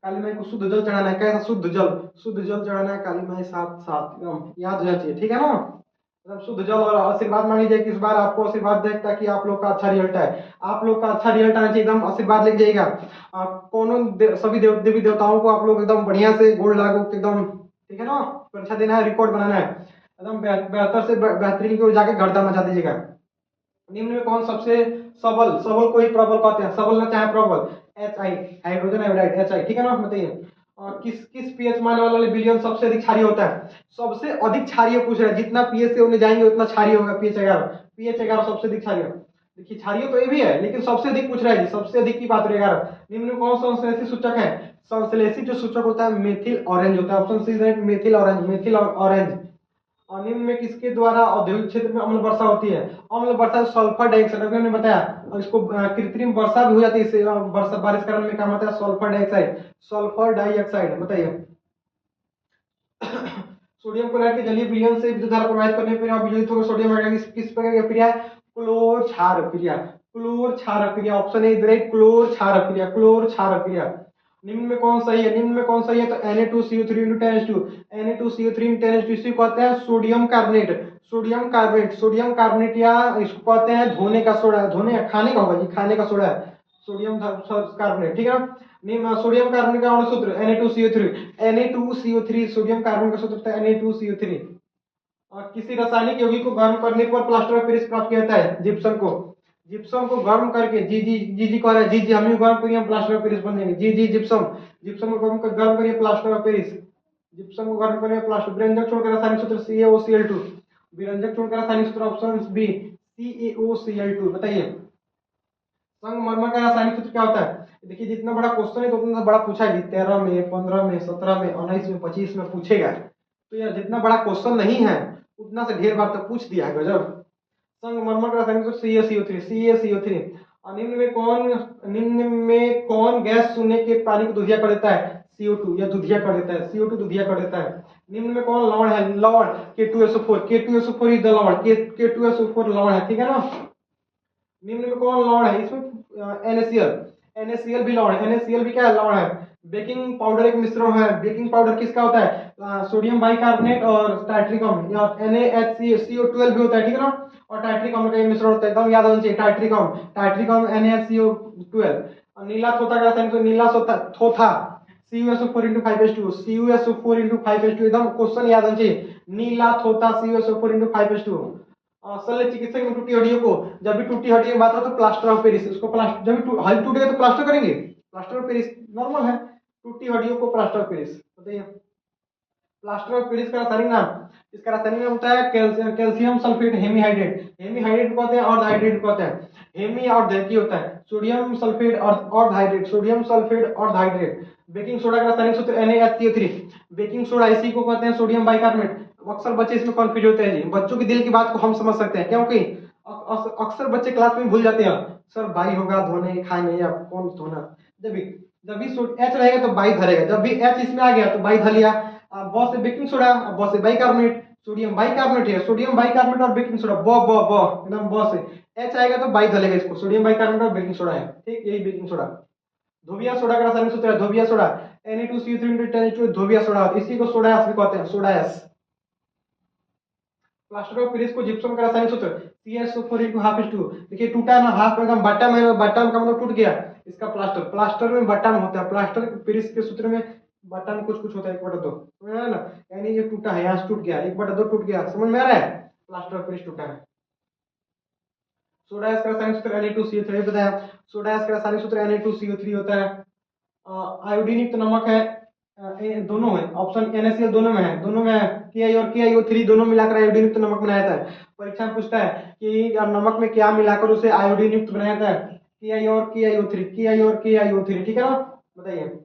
काली माई को शुद्ध जल चढ़ाना है, कैसा शुद्ध जल, शुद्ध जल चढ़ाना है, काली माई 7 7 एकदम याद हो जाना चाहिए, ठीक है ना। मतलब शुद्ध जल, और आशीर्वाद मांगी जाए कि इस बार आपको आशीर्वाद दे ताकि आप लोग का अच्छा रिजल्ट है, आप लोग का अच्छा रिजल्ट आना चाहिए, एकदम आशीर्वाद लिख जाइएगा। सभी देवी देवताओं को आप लोग एकदम बढ़िया से गोल्ड लागू एकदम, ठीक है ना, परीक्षा देना है, रिकॉर्ड बनाना है, एकदम बेहतर से बेहतरीन की ओर जाके गर्दा मचा दीजिएगा। निम्न में कौन सबसे सबल, सबल को ही प्रबल कहते हैं, सबल ना चाहे प्रबल, HI, हाइड्रोजन आयोडाइड, HI, ठीक है ना, बताइए। और किस पीएच मान वाला विलयन सबसे अधिक क्षारीय होता है, सबसे अधिक क्षारीय पूछ रहा है, जितना पीएच से उन्हें जाएंगे उतना क्षारीय होगा, pH 11, pH 11 सबसे अधिक क्षारीय। देखिए क्षारीय तो ये भी है, लेकिन सबसे अधिक पूछ रहा है जी, सबसे अधिक की बात रहेगा। निम्न में कौन सा संश्लेषित सूचक है, संश्लेषित जो सूचक होता है मेथिल ऑरेंज होता है, ऑप्शन सी है मेथिल ऑरेंज, मेथिल ऑरेंज। और निम्न में किसके द्वारा औद्योगिक क्षेत्र में अम्ल वर्षा होती है, अम्ल वर्षा सल्फर डाइऑक्साइड, हमने बताया, और इसको कृत्रिम वर्षा भी हो जाती है, इससे वर्षा बारिश करने में काम आता है सल्फर डाइऑक्साइड, सल्फर डाइऑक्साइड, बताइए। सोडियम क्लोराइड के जलीय विलयन से विद्युत धारा प्रवाहित करने पर विचलित होकर सोडियम हाइड्रोक्साइड किस प्रकार की क्रिया है, क्लोर क्षार क्रिया, क्लोर क्षार क्रिया, ऑप्शन ए राइट, क्लोर क्षार क्रिया, क्लोर क्षार क्रिया। निम्न में कौन सही है, निम्न में कौन सही है, तो Na2CO3 * 10H2, Na2CO3 * 10H2, इसी को कहते हैं sodium carbonate, sodium carbonate, sodium carbonate, या इसको कहते हैं धोने का सोडा, धोने खाने का होगा जी, खाने का सोडा है सोडियम कार्बोनेट, ठीक है ना। निम्न सोडियम कार्बोनेट का अणु सूत्र Na2CO3, Na2CO3 सोडियम कार्बोनेट का सूत्र होता है Na2CO3। और किसी रासायनिक यौगिक को गर्म करने पर प्लास्टर ऑफ पेरिस प्राप्त किया जाता है, जिप्सम को, जिप्सम को गर्म करके, जी जी जी जी कह रहा है, जी जी हम ही गर्म करिए प्लास्टर ऑफ पेरिस बन जाएंगे, जी जी जिप्सम, जिप्सम को गर्म करिए प्लास्टर ऑफ पेरिस, जिप्सम को गर्म करिए प्लास्टर। विरंजक छोड़कर रासायनिक सूत्र CaOCl2, विरंजक छोड़कर रासायनिक सूत्र ऑप्शन बी CaOCl2, बताइए। संगमरमर का रासायनिक सूत्र क्या होता है, देखिए जितना बड़ा क्वेश्चन है तो उतना बड़ा पूछा है, 13 में, 15 में, 17 में, 19 में, 25 में पूछेगा, तो यार जितना बड़ा क्वेश्चन नहीं है उतना से ढेर बार तो पूछ दिया है, गजब। संगमरमर का रासायनिक सूत्र CaCO3। और निम्न में कौन गैस चूने के पानी को दुधिया कर देता है, CO2, या दुधिया कर देता है, CO2 दुधिया कर देता है। निम्न में कौन लवण है, लवण K2SO4, K2SO4 इज द लवण, K2SO4 लवण है, ठीक है ना। निम्न में कौन लवण है, इसमें NaCl, NaCl भी लवण है, NaCl भी क्या है, लवण है। बेकिंग पाउडर एक मिश्रण है। बेकिंग पाउडर किसका होता है? सोडियम बाइकार्बोनेट और टाइट्रिक अम्ल या NaHCO12 भी होता है, ठीक है ना। और टाइट्रिक अम्ल का ये मिश्रण होता है, एकदम याद होना चाहिए। टाइट्रिक अम्ल NaHCO12। और नीला थोथा का रासायनिक सूत्र नीला थोथा CuSO4 × 5H2 CuSO4 × 5H2, एकदम क्वेश्चन याद होना चाहिए। नीला थोथा CuSO4 × 5H2। शल्य चिकित्सक में टूटी हड्डियों को, जब भी टूटी हड्डी की बात हो तो प्लास्टर ऑफ पेरिस, उसको प्लास्टर, जब भी हड्डी टूटेगा तो प्लास्टर करेंगे, प्लास्टर ऑफ पेरिस नॉर्मल है। टूटी हड्डियों को प्लास्टर ऑफ पेरिस बताइए। प्लास्टर ऑफ पेरिस का रासायनिक नाम, इसका रासायनिक नाम होता है कैल्शियम सल्फेट हेमीहाइड्रेट। हेमीहाइड्रेट कहते हैं और हाइड्रेट कहते हैं। हेमी और दैकी होता है सोडियम सल्फेट और हाइड्रेट, सोडियम सल्फेट और हाइड्रेट। बेकिंग सोडा का रासायनिक सूत्र NaHCO3। बेकिंग सोडा इसी को कहते हैं सोडियम बाइकार्बोनेट। अक्सर बच्चे इसमें कंफ्यूज होते हैं जी, बच्चों के दिल की बात को हम समझ सकते हैं, क्योंकि अक्सर बच्चे क्लास में भूल जाते हैं, सर बाई होगा धोने खाने या कौन धोना। जब भी H रहेगा तो बाई धरेगा, जब भी H इसमें आ गया तो बाई धर लिया। बहुत से बेकिंग सोडा, बहुत से बाइकार्बोनेट, सोडियम बाइकार्बोनेट है, सोडियम बाइकार्बोनेट और बेकिंग सोडा ब ब ब एकदम ब से H आएगा तो बाई धलेगा इसको, सोडियम बाइकार्बोनेट और बेकिंग सोडा है, ठीक, यही बेकिंग सोडा। धोबिया सोडा का रासायनिक सूत्र है धोबिया सोडा Na2CO3 × 10H2 धोबिया सोडा, इसी को सोडा एस भी कहते हैं, soda S. Plaster of Paris को जिप्सम का रासायनिक सूत्र CaSO4 × 1/2H2। देखिए टूटा ना, हाफ एकदम बटन है, बटन का मतलब टूट गया। इसका प्लास्टर में बटन होता है, प्लास्टर पेरिस के सूत्र में बटन कुछ होता है 1/2, समझ में आया ना। यानी ये टूटा है, यहाँ से टूट गया, 1/2 टूट गया, समझ में आ रहा है, प्लास्टर ऑफ पेरिस टूटा है। सोडा एस का रासायनिक सूत्र Na2CO3 बताया। सोडा एस का रासायनिक सूत्र Na2CO3 होता है। आयोडीन युक्त नमक है, दोनों है, ऑप्शन NaCl दोनों में है, दोनों में है। Ki और KiO3 दोनों मिलाकर आयोडीन युक्त नमक बनाया जाता है। परीक्षा में पूछता है कि नमक में क्या मिलाकर उसे आयोडीन युक्त बनाया जाता है? Ki और KiO3, ठीक है ना, बताइए।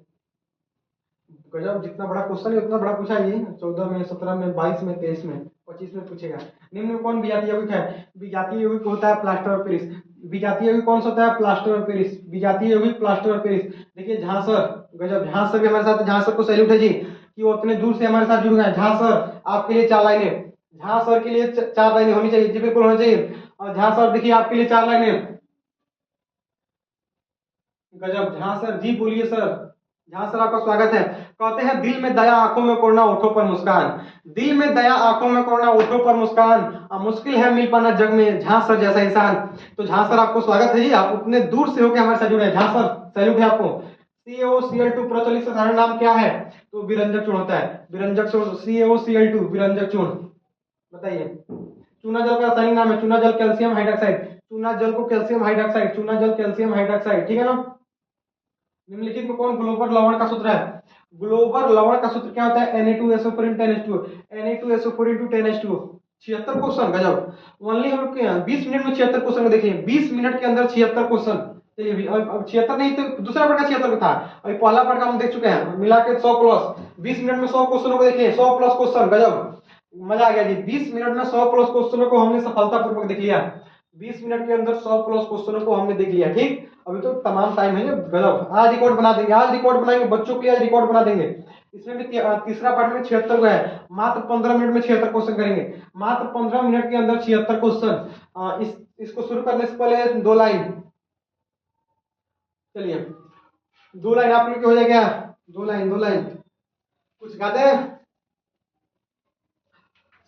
गजब, जितना बड़ा क्वेश्चन है उतना बड़ा पूछा ये, 14 में, 17 में, 22 में, 23 में, 25 में पूछेगा। निम्न में कौन विजातीय यौगिक है? विजातीय यौगिक होता है प्लास्टर ऑफ पेरिस। विजातीय यौगिक कौन सा होता है? Plaster of Paris. विजातीय यौगिक प्लास्टर ऑफ पेरिस। देखिए झांसर, गजब, झांसर भी हमारे साथ, झांसर को सैल्यूट है जी कि वो उतने दूर से हमारे साथ जुड़ गए। झांसर आपके लिए 4 लाइनें, झांसर के लिए 4 लाइनें होनी चाहिए जी, बिल्कुल होनी चाहिए। और झांसर देखिए आपके लिए 4 लाइनें, गजब, झांसर जी बोलिए सर। जहां सर आपका स्वागत है। कहते हैं दिल में दया आंखों में कोरोना ओठों पर मुस्कान। दिल में दया आंखों में कोरोना ओठों पर मुस्कान, मुश्किल है मिल पाना जग में झांसर जैसा इंसान। तो झांसर आपको स्वागत है जी, आप उतने दूर से होकर हमारे साथ जुड़े हैं, झांसर सैल्यूट है आपको। CaOCl2 प्रचलित साधारण नाम क्या है? तो विरंजक चूर्ण होता है, विरंजक चूर्ण, CaOCl2 विरंजक चूर्ण, बताइए। चूना जल का रासायनिक नाम है चूना जल कैल्शियम हाइड्रोक्साइड। चूना जल को कैल्शियम हाइड्रोक्साइड, चूना जल कैल्शियम हाइड्रोक्साइड, ठीक है ना। निम्नलिखित में कौन ग्लोबल लवण का सूत्र है? ग्लोबल लवण का सूत्र क्या होता है? Na2SO4 × 10H2, Na2SO4 × 10H2। 76 question, गजब। ओनली हम लोग के यहाँ 20 मिनट में 76 क्वेश्चन को देखिए, 20 मिनट के अंदर 76 क्वेश्चन। चलिए अब 76 नहीं तो दूसरा पढ़ का 76 था, अभी पहला पढ़ का हम देख चुके हैं, मिला के 100 प्लस। 20 मिनट में 100 क्वेश्चनों को देखिए, 100 प्लस क्वेश्चन, गजब, मजा आ गया जी। 20 मिनट में 100 प्लस क्वेश्चनों को हमने सफलतापूर्वक देख लिया। 20 मिनट के अंदर 100 प्लस क्वेश्चनों को हमने देख लिया, ठीक। अभी तो तमाम टाइम है, गजब। आज रिकॉर्ड बना देंगे, आज रिकॉर्ड बनाएंगे, बच्चों के लिए आज रिकॉर्ड बना देंगे। इसमें भी तीसरा पार्ट में 76 का है, मात्र 15 मिनट में 76 क्वेश्चन करेंगे, मात्र 15 मिनट के अंदर 76 क्वेश्चन। इसको शुरू करने से पहले 2 लाइन, चलिए 2 लाइन आप लोग हो जाएगा, 2 लाइन, 2 लाइन कुछ गाते हैं,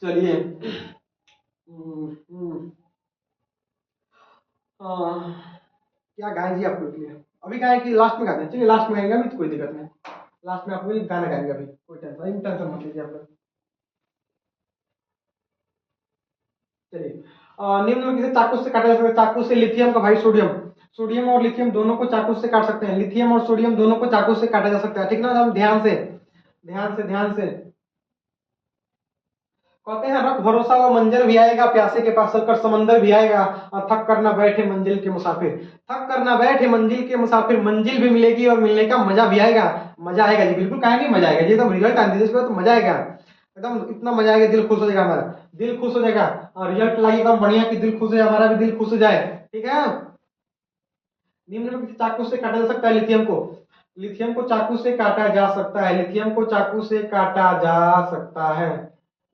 चलिए। क्या गाएं जी आप लोग के लिए? अभी गाएं कि लास्ट में गाते हैं? चलिए लास्ट में गाएंगे, अभी तो कोई दिक्कत नहीं, लास्ट में आपको गाना गाएंगे, अभी कोई टेंशन मत लीजिए आप लोग। चलिए निम्न में किसे चाकू से काटा जा सकता है? चाकू से लिथियम का भाई सोडियम, सोडियम और लिथियम दोनों को चाकू से काट सकते हैं, लिथियम और सोडियम दोनों को चाकू से काटा जा सकता है, ठीक ना। हम ध्यान से, ध्यान से, ध्यान से। कहते हैं रख भरोसा वो मंजर भी आएगा, प्यासे के पास चलकर समंदर भी आएगा, और थक कर ना बैठे मंजिल के मुसाफिर। थक कर ना बैठे मंजिल के मुसाफिर, मंजिल भी मिलेगी और मिलने का मजा भी आएगा। मजा आएगा जी, बिल्कुल, कहेंगे मजा आएगा जी, एकदम रिजल्ट आने दीजिए तो मजा आएगा, एकदम इतना मजा आएगा, दिल खुश हो जाएगा हमारा, दिल खुश हो जाएगा। और रिजल्ट लाइए एकदम बढ़िया कि दिल खुश है, हमारा भी दिल खुश हो जाए, ठीक है। निम्न में किसी चाकू से काटा जा सकता है लिथियम को? लिथियम को चाकू से काटा जा सकता है, लिथियम को चाकू से काटा जा सकता है,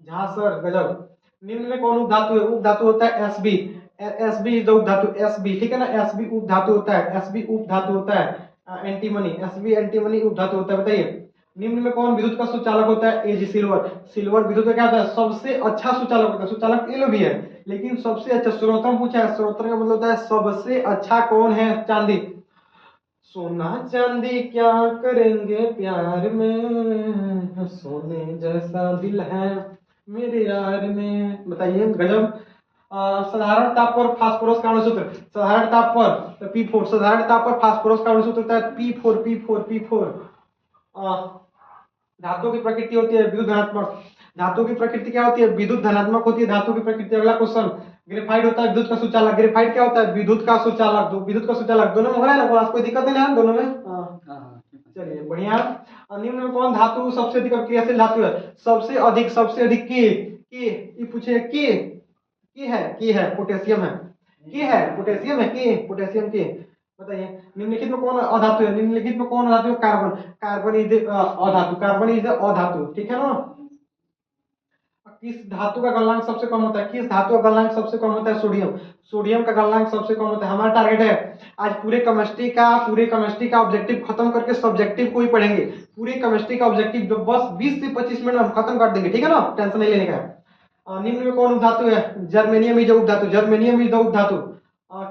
झांसर, गजब। निम्न में कौन उपधातु है? उपधातु होता है Sb, Sb इज द उपधातु, Sb, ठीक है ना, Sb उपधातु होता है, Sb उपधातु होता है, एंटीमनी, Sb एंटीमनी उपधातु होता है। बताइए निम्न में कौन विद्युत का सुचालक होता है? Ag silver. सिल्वर विद्युत का क्या होता है? सबसे अच्छा सुचालक होता है। सुचालक एल भी है, लेकिन सबसे अच्छा स्रोतम पूछा है। स्रोतम का मतलब होता है सबसे अच्छा कौन है? चांदी। सोना चांदी क्या करेंगे प्यार में, सोने जैसा दिल है मेरे यार में। बताइए गजब। साधारण ताप पर फास्फोरस का अणु सूत्र, साधारण ताप पर P4, साधारण ताप पर फास्फोरस का अणु सूत्र होता है P4। धातु की प्रकृति होती है विद्युत धनात्मक। धातु की प्रकृति क्या होती है? विद्युत धनात्मक होती है धातु की प्रकृति। अगला क्वेश्चन, ग्रेफाइट होता है विद्युत का सुचालक। ग्रेफाइट क्या होता है? विद्युत का सुचालक। विद्युत का सुचालक दोनों में हो रहा है ना क्लास, कोई दिक्कत नहीं है दोनों में? चलिए बढ़िया। निम्न में कौन धातु सबसे अधिक क्रियाशील धातु है? सबसे अधिक की ये पूछे की है पोटेशियम है। की है पोटेशियम है, की पोटेशियम की। बताइए निम्नलिखित में कौन अधातु है? निम्नलिखित में कौन अधातु है? कार्बन। कार्बन इज अधातु, कार्बन इज अधातु, ठीक है ना। किस धातु का गलनांक सबसे कम होता है? किस धातु का गलनांक सबसे कम होता है? सोडियम। सोडियम का गलनांक सबसे कम होता है। हमारा टारगेट है आज पूरे केमिस्ट्री का ऑब्जेक्टिव खत्म करके सब्जेक्टिव को ही पढ़ेंगे। पूरे केमिस्ट्री का ऑब्जेक्टिव जो बस 20 से 25 मिनट में हम खत्म कर देंगे, ठीक है ना, टेंशन नहीं लेने का। निम्न में कौन उपधातु है? जर्मेनियम इज उपधातु। जर्मेनियम इज उपधातु।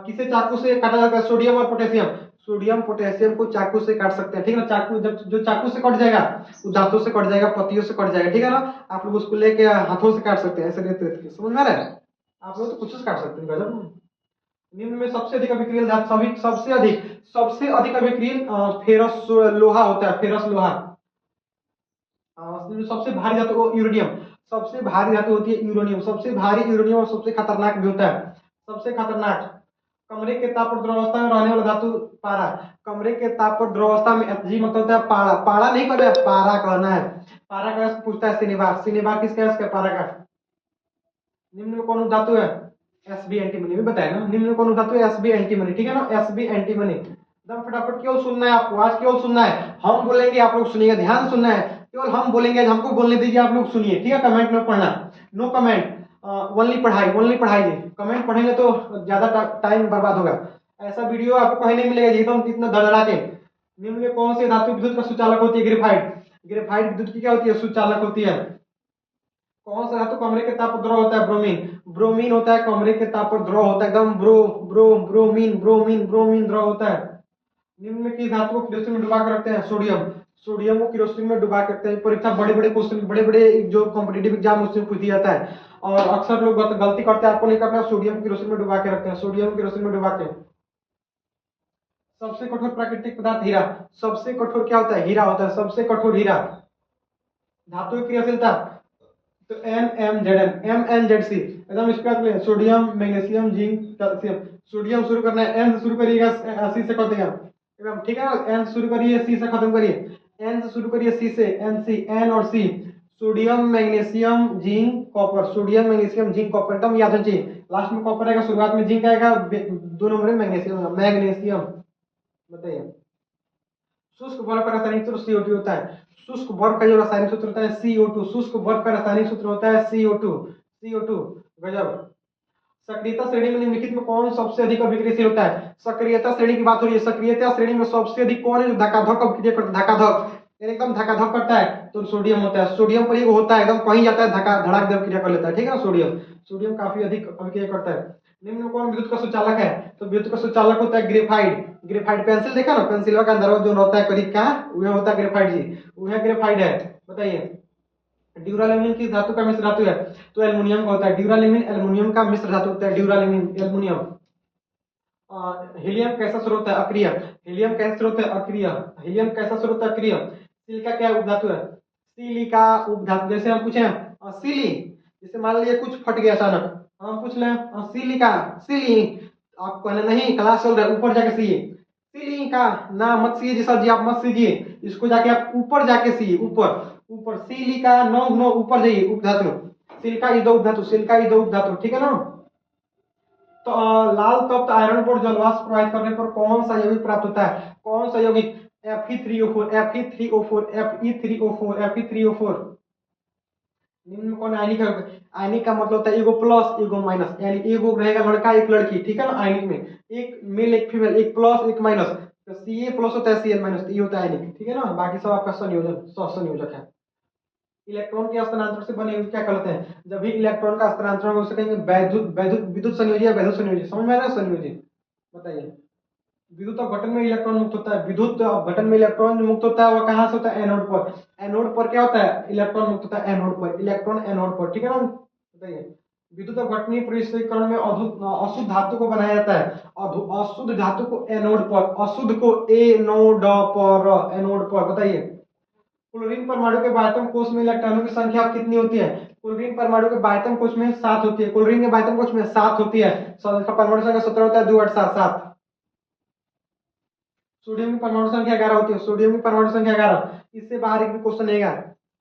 किसे चाकू से काटा जाता है? सोडियम और पोटेशियम। सोडियम पोटेशियम को चाकू से काट सकते हैं, ठीक है ना। चाकू जब जो चाकू से कट जाएगा वो दांतों से कट जाएगा, पत्तियों से कट जाएगा, ठीक है ना। आप लोग उसको लेके हाथों से काट सकते हैं, ऐसे रेत रेत के, समझ में आ रहा है? आप लोग तो कुछ से काट सकते हैं। गजब। निम्न में सबसे अधिक अभिक्रियल धातु, सभी सबसे अधिक अभिक्रियल फेरस लोहा होता है। फेरस लोहा। सबसे भारी धातु यूरेनियम। सबसे भारी धातु होती है यूरेनियम। सबसे भारी यूरेनियम और सबसे खतरनाक भी होता है। सबसे खतरनाक कमरे के ताप पर द्रवावस्था में रहने वाला धातु पारा। कमरे के ताप पर द्रवावस्था में Hg मतलब होता है पारा। पारा नहीं कहना है, पारा कहना है। पारा का पूछता है सिनेबार। सिनेबार किसका है? पारा का। निम्न में कौन धातु है? Sb एंटीमनी भी बताया ना। निम्न में कौन धातु है? Sb एंटीमनी, ठीक है ना। Sb antimony. एकदम फटाफट क्यों सुनना है आपको? आज क्यों सुनना है? हम बोलेंगे आप लोग सुनिएगा, ध्यान सुनना है। केवल हम बोलेंगे, हमको बोलने दीजिए, आप लोग सुनिए, ठीक है। कमेंट में पढ़ना, नो कमेंट, ओनली पढ़ाई, ओनली पढ़ाई। कमेंट पढ़ेंगे तो ज्यादा टाइम बर्बाद होगा। ऐसा वीडियो आपको कहीं नहीं मिलेगा एकदम कितना धड़ाके। निम्न में कौन सी धातु विद्युत का सुचालक होती है? ग्रेफाइट। ग्रेफाइट विद्युत की क्या होती है? सुचालक होती है। कौन सा धातु कमरे के ताप पर द्रव होता है? ब्रोमीन। ब्रोमीन होता है कमरे के ताप पर द्रव होता है, एकदम ब्रोमीन द्रव होता है। निम्न में किस धातु को किरोसिन में डुबा कर रखते हैं? सोडियम। सोडियम को किरोसिन में डुबा के रखते हैं। परीक्षा बड़े बड़े क्वेश्चन, बड़े बड़े जो कॉम्पिटिटिव एग्जाम उसमें पूछ दिया जाता है, और अक्सर लोग गलती करते हैं, आपको नहीं करना। सोडियम किरोसिन में डुबा के रखते हैं, सोडियम किरोसिन में डुबा के। सबसे कठोर प्राकृतिक पदार्थ हीरा। सबसे कठोर क्या होता है? हीरा होता है, सबसे कठोर हीरा। धातु की क्रियाशीलता तो MnZc एकदम इसका sodium magnesium zinc calcium. Sodium शुरू करना है, एन से शुरू करिएगा, सी से कर देगा एकदम, ठीक है ना। एन शुरू करिए, सी से खत्म करिए। एन से शुरू करिए, सी से, एन और C. Sodium magnesium zinc copper, sodium magnesium zinc copper, एकदम याद होना चाहिए। लास्ट में कॉपर आएगा, शुरुआत में जिंक आएगा, दो नंबर में मैग्नीशियम। बताइए शुष्क बर्फ का रासायनिक सूत्र CO2 होता है। शुष्क बर्फ का जो रासायनिक सूत्र होता है CO2। शुष्क बर्फ का रासायनिक सूत्र होता है CO2। गजब। सक्रियता श्रेणी में निम्नलिखित में कौन सबसे अधिक अभिक्रियाशील होता है? सक्रियता श्रेणी की बात हो रही है। सक्रियता श्रेणी में सबसे अधिक कौन है जो धक्का-धक अभिक्रिया करता है? धक्का-धक एकदम धक्का-धक करता है तो सोडियम होता है। सोडियम पर एक होता है एकदम कहीं जाता है, धक्का धड़ाक दे अभिक्रिया कर लेता है, ठीक है ना। सोडियम सोडियम काफी अधिक अभिक्रिया करता है। निम्न में कौन विद्युत का सुचालक है? तो विद्युत का सुचालक होता है ग्रेफाइट। ग्रेफाइट पेंसिल देखा ना, पेंसिल का अंदर जो होता है करीब का, वह होता है ग्रेफाइट जी, वह ग्रेफाइट है। बताइए ड्यूरालेमिन किस धातु का मिश्र धातु है? तो एल्युमिनियम का होता है। ड्यूरालेमिन एल्युमिनियम का मिश्र धातु होता है। ड्यूरालेमिन एल्युमिनियम। हीलियम कैसा स्रोत है? अक्रिय। हीलियम कैसा स्रोत है? अक्रिय। हीलियम कैसा स्रोत है? अक्रिय। सिलिका क्या उपधातु है? सिलिका उपधातु। जैसे हम पूछे सिली, जैसे मान लीजिए कुछ फट गया अचानक, हम पूछ लें सिलिका, सिली, आप कहना नहीं क्लास चल रहा है, ऊपर जाके सीए। सिलिका ना मत सीए जी सर जी, आप मत सीजिए इसको, जाके आप ऊपर जाके सीए, ऊपर ऊपर। सिलिका नो नो, ऊपर जाइए, उपधातु। सिलिका इज द उपधातु, सिलिका इज द उपधातु, ठीक है ना। तो लाल तप्त आयरन पर जलवाष्प प्रवाहित करने पर कौन सा यौगिक प्राप्त होता है? कौन सा यौगिक? Fe3O4, Fe3O4, Fe3O4, Fe3O4। निम्न में कौन आयनिक है? आयनिक का मतलब होता है एगो प्लस एगो माइनस, यानी एगो रहेगा लड़का एक लड़की, ठीक है ना। आयनिक में एक मेल एक फीमेल, एक प्लस एक माइनस। तो Ca प्लस होता है Cl माइनस, ये होता है आयनिक, ठीक है ना। बाकी सब आपका संयोजन सहसंयोजक है। इलेक्ट्रॉन के हस्तांतरण से बने हुए क्या कहते हैं, जब भी इलेक्ट्रॉन का हस्तांतरण हो उसे कहेंगे वैद्युत वैद्युत विद्युत संयोजी या वैद्युत संयोजी, समझ में आ रहा है संयोजी। बताइए, विद्युत अपघटन में इलेक्ट्रॉन मुक्त होता है, विद्युत अपघटन में इलेक्ट्रॉन जो मुक्त होता है वो कहाँ से होता है, एनोड पर। एनोड पर क्या होता है, इलेक्ट्रॉन मुक्त होता है एनोड पर, इलेक्ट्रॉन एनोड पर, ठीक है ना। बताइए, विद्युत अपघटनीय परिष्करण में अशुद्ध धातु को बनाया जाता है, अशुद्ध धातु को एनोड पर, अशुद्ध को एनोड पर, एनोड पर। बताइए, क्लोरीन परमाणु के बायतम कोष में इलेक्ट्रॉनों की संख्या कितनी होती है, क्लोरीन परमाणु के बायतम कोष में 7 होती है, क्लोरीन के बायतम कोष में 7 होती है, परमाणु संख्या 17 होता है, 2 8 7 7। सोडियम की परमाणु संख्या 11 होती है, सोडियम की परमाणु संख्या 11। इससे बाहर एक भी क्वेश्चन नहीं गया,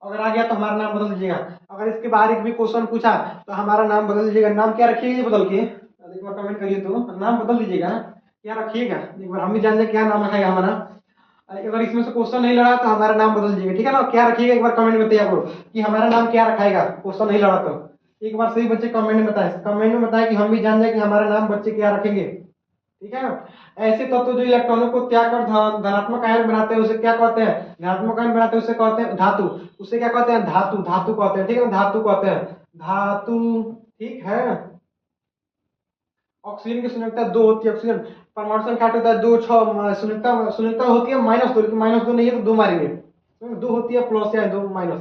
अगर आ गया तो हमारा नाम बदल दीजिएगा। अगर इसके बाहर एक भी क्वेश्चन पूछा तो हमारा नाम बदल दीजिएगा। नाम क्या रखिएगा बदल के, एक बार कमेंट करिए तो नाम बदल दीजिएगा, क्या रखिएगा, एक बार हम भी जान जाए क्या नाम रखेगा हमारा। अगर इसमें से क्वेश्चन नहीं लड़ा तो हमारा नाम बदल दीजिएगा, ठीक है ना। क्या रखिएगा एक बार कमेंट में बताइए आप लोग कि हमारा नाम क्या रखाएगा, क्वेश्चन नहीं लड़ा तो एक बार सही बच्चे कमेंट में बताएं, कमेंट में बताएं कि हम भी जान जाए कि हमारा नाम बच्चे क्या रखेंगे, ठीक है ना। ऐसे तत्व जो इलेक्ट्रॉनों को त्याग कर धनात्मक आयन बनाते हैं उसे क्या कहते हैं, धनात्मक आयन बनाते हैं उसे कहते हैं धातु, उसे क्या कहते हैं, धातु, धातु कहते हैं, ठीक है, धातु कहते हैं, धातु, ठीक है। ऑक्सीजन की संयोजकता 2 होती है, ऑक्सीजन परमाणु संख्या 8 होता है, 2 6, संयोजकता संयोजकता होती है -2, लेकिन -2 नहीं है तो 2 मारेंगे, 2 होती है प्लस या 2 माइनस।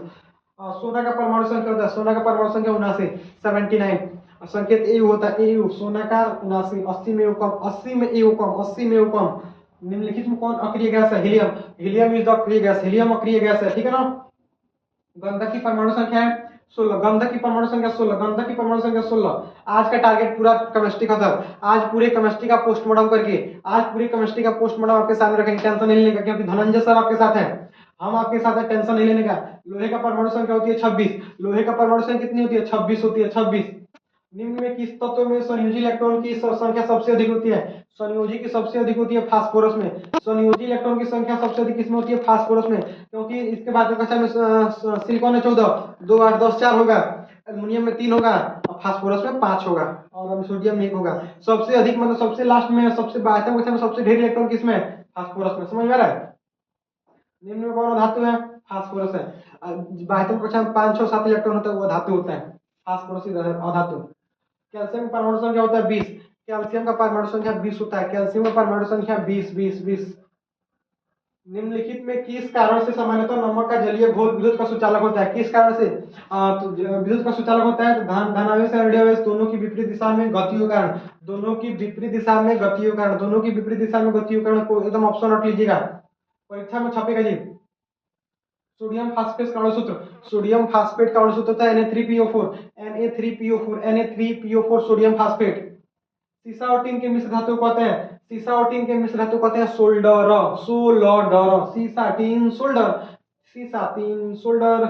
सोना का परमाणु संख्या होता है, सोना का परमाणु संख्या 79 79, संकेत एयू होता है, एयू, सोना का 79, 80 में कम, 80 में एयू कम, 80 में कम। निम्नलिखित में कौन अक्रिय गैस है, हीलियम, हीलियम इज द अक्रिय गैस, हीलियम अक्रिय गैस है, ठीक है ना। गंधक की परमाणु संख्या है 16, गंधक की परमाणु संख्या 16, गंधक की परमाणु संख्या 16। आज का टारगेट पूरा केमिस्ट्री खत्म, आज पूरे केमिस्ट्री का पोस्टमार्टम करके, आज पूरी केमिस्ट्री का पोस्टमार्टम आपके सामने रखेंगे, टेंशन नहीं लेने का, क्योंकि धनंजय सर आपके साथ हैं, हम आपके साथ हैं, टेंशन नहीं लेने का। लोहे का परमाणु संख्या होती है 26, लोहे का परमाणु संख्या कितनी होती है, 26 होती है, 26। निम्न में किस तत्व में संयोजी इलेक्ट्रॉन की संख्या सबसे अधिक होती है, संयोजी की सबसे अधिक होती है फास्फोरस में, संयोजी इलेक्ट्रॉन की संख्या सबसे अधिक किसमें होती है, फास्फोरस में, क्योंकि इसके बाद में कक्षा में सिलिकॉन में 14, 2 8 10 4 होगा, एल्युमिनियम में 3 होगा, और फास्फोरस में 5 होगा, और सोडियम में 1 होगा। सबसे अधिक मतलब सबसे लास्ट में, सबसे बायतम कक्षा में सबसे ढेर इलेक्ट्रॉन किसमें, फास्फोरस में, समझ में आ रहा है। निम्न में कौन धातु है, फास्फोरस है। बायतम कक्षा में 5 6 7 इलेक्ट्रॉन होता है वो धातु होता है, फास्फोरस अधातु। कैल्शियम का परमाणु संख्या होता है 20, कैल्शियम का परमाणु संख्या 20 होता है, कैल्शियम का परमाणु संख्या 20 20 20। निम्नलिखित में किस कारण से सामान्यतः नमक का जलीय घोल विद्युत का सुचालक होता है, किस कारण से तो विद्युत का सुचालक होता है, तो धनावेश और ऋणावेश दोनों की विपरीत दिशा में गतियों के कारण, दोनों की विपरीत दिशा में गतियों के कारण, दोनों की विपरीत दिशा में गतियों के कारण को एकदम ऑप्शन नोट लीजिएगा, परीक्षा में छपेगा जी। सोडियम फास्फेट का अणु सूत्र, सोडियम फास्फेट का अणु सूत्र होता है Na3PO4, Na3PO4, Na3PO4 sodium phosphate. सीसा और टीन के मिश्र धातु कहते हैं, सीसा और टीन के मिश्र धातु कहते हैं सोल्डर, सोल्डर, सीसा टीन सोल्डर, सीसा टीन सोल्डर।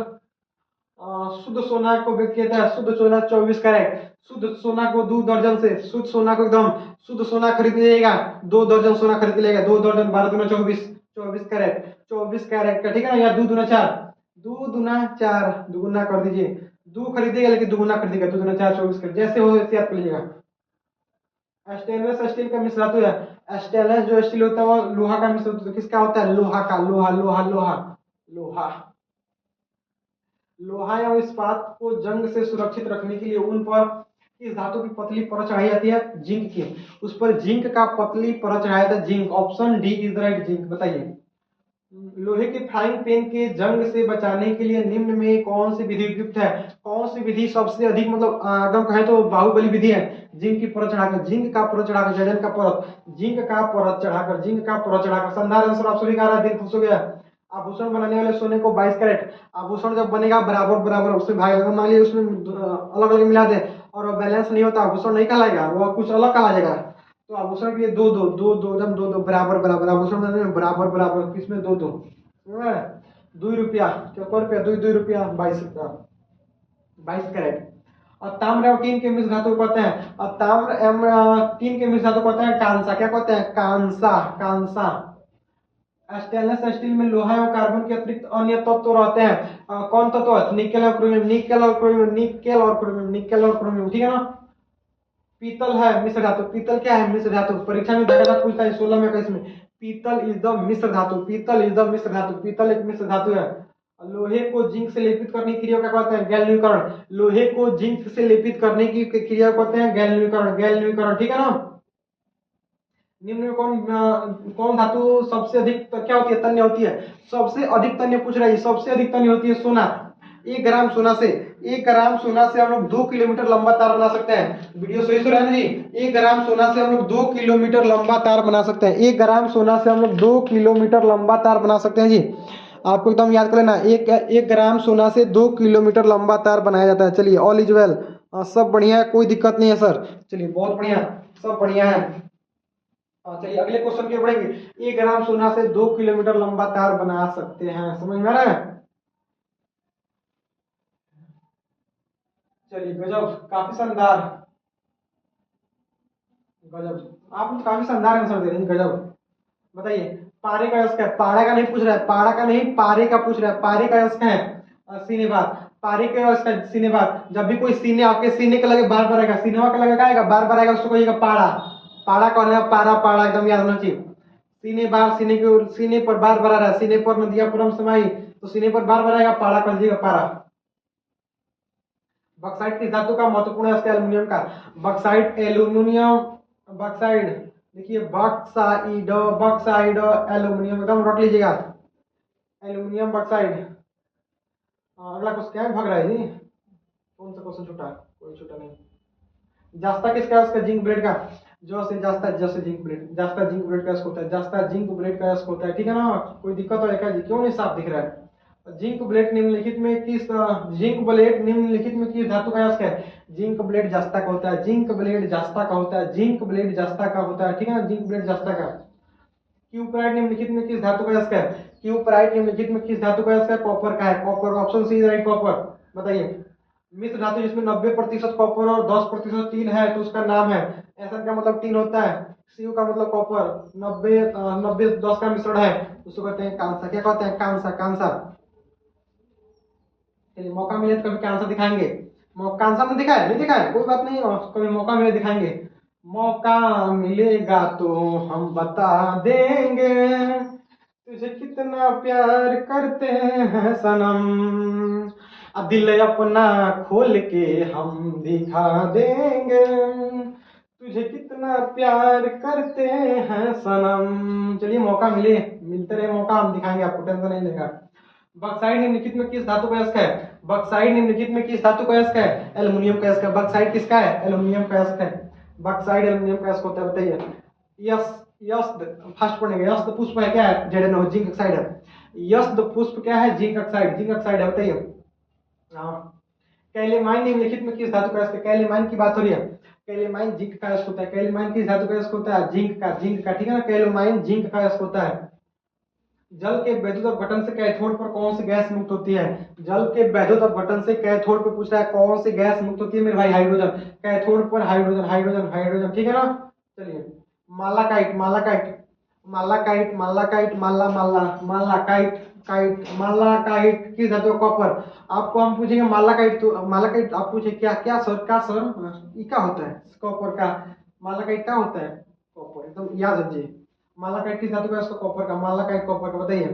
शुद्ध सोना को व्यक्त किया है, शुद्ध सोना 24 कैरेट, शुद्ध सोना को 2 दर्जन से, शुद्ध सोना को एकदम शुद्ध सोना खरीद लीजिएगा, 2 दर्जन सोना खरीद लीजिएगा, 2 दर्जन 12 दूना 24, 24 कैरेट, 24 कैरेट का, ठीक है ना। या 2 दूना 4, 2 दूना 4, दुगुना कर दीजिए, 2 खरीदिएगा लेकिन दुगुना खरीदिएगा, 2 दूना 4 24 कैरेट, जैसे हो वैसे याद कर लीजिएगा। स्टेनलेस स्टील का मिश्र धातु है, स्टेनलेस जो स्टील होता है वो लोहा का मिश्र धातु, किसका होता है, लोहा का, लोहा लोहा लोहा लोहा। लोहा या इस्पात को जंग से सुरक्षित रखने के लिए उन पर किस धातु की पतली परत चढ़ाई जाती है, जिंक की, उस पर जिंक का पतली परत चढ़ाया जाता है, zinc, option D is the right, zinc. बताइए, लोहे के फ्राइंग पैन के जंग से बचाने के लिए निम्न में कौन सी विधि उपयुक्त है, कौन सी विधि सबसे अधिक मतलब एकदम कहें तो बाहुबली विधि है, जिंक की परत चढ़ाकर, जिंक का परत चढ़ाकर, जजन का परत, जिंक का परत चढ़ाकर, जिंक का परत चढ़ाकर। संधार आंसर आप सभी का रहा, दिल खुश हो गया। आभूषण बनाने वाले सोने को 22 कैरेट, आभूषण जब बनेगा बराबर बराबर उसमें भाग, अगर मान लीजिए उसमें अलग अलग मिला दे और बैलेंस नहीं होता, आभूषण नहीं कहलाएगा, वो कुछ अलग कहा जाएगा। तो आभूषण के लिए 2 2 2 2 एकदम 2 2 बराबर बराबर, आभूषण बनाने में बराबर बराबर, किसमें 2 2, 2 रुपया, क्या 2 रुपया, 2 रुपया 22 कैरेट। और ताम्र और टीन के मिश्र धातु कहते हैं, और ताम्र एवं टीन के मिश्र धातु कहते हैं कांसा, क्या कहते हैं, कांसा, कांसा। स्टेनलेस स्टील में लोहा और कार्बन के अतिरिक्त अन्य तत्व रहते हैं, कौन तत्व, निकेल और क्रोमियम, निकेल और क्रोमियम, निकेल और क्रोमियम, निकेल और क्रोमियम, ठीक है ना। पीतल है मिश्र धातु, पीतल क्या है, मिश्र धातु, परीक्षा में ज्यादा पूछता है 16 में 21 में, पीतल इज द मिश्र धातु, पीतल इज द मिश्र धातु, पीतल एक मिश्र धातु है। लोहे को जिंक से लेपित करने की क्रिया क्या कहते हैं? गैल्वेनीकरण। लोहे को जिंक से लेपित करने की क्रिया कहते हैं गैल्वेनीकरण, गैल्वेनीकरण, ठीक है ना। निम्न में कौन धातु सबसे अधिक क्या होती है? तन्य होती है। सबसे अधिक तन्य पूछ रहा है, सबसे अधिक तन्य होती है सोना। 1 ग्राम सोना से, 1 ग्राम सोना से हम लोग 2 किलोमीटर लंबा तार बना सकते हैं। वीडियो सही सुन रहे हैं जी? 1 ग्राम सोना से हम लोग 2 किलोमीटर लंबा तार बना सकते हैं। 1 ग्राम सोना से हम लोग 2 किलोमीटर लंबा तार बना सकते हैं जी। आपको एकदम याद कर लेना, एक ग्राम सोना से 2 किलोमीटर लंबा तार बनाया जाता है। चलिए, ऑल इज वेल, सब बढ़िया है, कोई दिक्कत नहीं है सर। चलिए, बहुत बढ़िया, सब बढ़िया है। चलिए अगले क्वेश्चन के बढ़ेंगे। 1 ग्राम सोना से 2 किलोमीटर लंबा तार बना सकते हैं, समझ में आ रहा है? चलिए, गजब, काफी शानदार, गजब, आप तो काफी शानदार आंसर दे रहे हैं, गजब। बताइए, पारे का यश क्या है? पारा का नहीं पूछ रहा है, पारा का नहीं, पारे का पूछ रहा है। पारे का यश क्या है? सीने बार। पारे का यश का सीने बार। जब भी कोई सीने आपके सीने के लगे बार बार आएगा, सीनेमा के लगे आएगा बार बार आएगा, उसको कहिएगा पारा। पारा कौन है? पारा, पारा एकदम याद होना चाहिए। सीने बार, सीने के सीने पर बार बार आ रहा है, सीने पर नदिया परम समाई, तो सीने पर बार बार आएगा, पारा कर दीजिएगा, पारा। बक्साइट किस धातु का महत्वपूर्ण है? एल्यूमिनियम का। बक्साइट, एल्यूमिनियम, बक्साइड, देखिए बक्साइड, बक्साइड, एल्यूमिनियम, एकदम रट लीजिएगा, एल्यूमिनियम बक्साइड। अगला क्वेश्चन क्या है? भाग रहा है जी, कौन सा क्वेश्चन छूटा? कोई छूटा नहीं। जास्ता किसका है? उसका जिंक ब्लेड का। जो से जास्ता, जैसे जिंक ब्लेड, जास्ता जिंक ब्लेड का यश होता है, जास्ता जिंक ब्लेड का यश होता है, ठीक है ना। कोई दिक्कत हो क्या जी? क्यों नहीं साफ दिख रहा है? जिंक ब्लेड निम्नलिखित में किस जिंक ब्लेड निम्नलिखित में किस धातु का यश है? जिंक ब्लेड जास्ता का होता है, जिंक ब्लेड जास्ता का होता है, जिंक ब्लेड जास्ता का होता है, ठीक है ना, जिंक ब्लेड जास्ता का। क्यूप्राइट निम्नलिखित में किस धातु का यश है? क्यूप्राइट निम्नलिखित में किस धातु का यश है? कॉपर का है, copper, option C right, copper. बताइए, मिश्र धातु जिसमें 90% कॉपर और 10% टीन है, तो उसका नाम है, ऐसा का मतलब टीन होता है, सीयू का मतलब कॉपर, 90 10 का मिश्रण है, उसको कहते हैं कांसा। क्या कहते हैं? कांसा, कांसा। चलिए, मौका मिले तो कभी कांसा दिखाएंगे। कांसा में दिखाए, नहीं दिखाए, कोई बात नहीं, कभी मौका मिले दिखाएंगे। मौका मिलेगा तो हम बता देंगे, तुझे कितना प्यार करते हैं सनम, दिल अपना खोल के हम दिखा देंगे, तुझे कितना प्यार करते हैं सनम। चलिए, मौका मिले, मिलते रहे मौका, हम दिखाएंगे आपको, टेंशन नहीं लेगा। बक्साइड निम्नलिखित में किस धातु का यस्क है? बक्साइड निम्नलिखित में किस धातु का यस्क है? एल्युमिनियम का यस्क है। बक्साइड किसका है? एल्युमिनियम का यस्क है। बक्साइड एल्युमिनियम का यस्क होता है, बताइए। यस, यस, फर्स्ट पढ़ेंगे, यस पुष्प है, क्या है? जेड नो, जिंक ऑक्साइड है। यस पुष्प क्या है? जिंक ऑक्साइड, जिंक ऑक्साइड है, बताइए। हाँ। कैलेमाइन निम्नलिखित में किस धातु का यस्क है? कैलेमाइन की बात हो रही है। कैलेमाइन जिंक का यस्क होता है। कैलेमाइन किस धातु का यस्क होता है? जिंक का, जिंक का, ठीक है ना। कैलेमाइन जिंक का यस्क होता है। जल के वैद्युत अपघटन से कैथोड पर कौन सी गैस मुक्त होती है? जल के वैद्युत अपघटन से कैथोड पर पूछ रहा है, कौन सी गैस मुक्त होती है मेरे भाई? हाइड्रोजन। कैथोड पर हाइड्रोजन, हाइड्रोजन, हाइड्रोजन, ठीक है ना। चलिए, मालाकाइट, मालाकाइट, मालाकाइट, मालाकाइट, माला, माला, मालाकाइट, काइट, मालाकाइट किस धातु? कॉपर। आपको हम पूछेंगे मालाकाइट, तो मालाकाइट आप पूछे क्या क्या सर, क्या सर, ये क्या होता है? कॉपर का। मालाकाइट क्या होता है? कॉपर, एकदम याद रखिए। मालाकाइट किस धातु का? उसका कॉपर का, मालाकाइट कॉपर का, बताइए।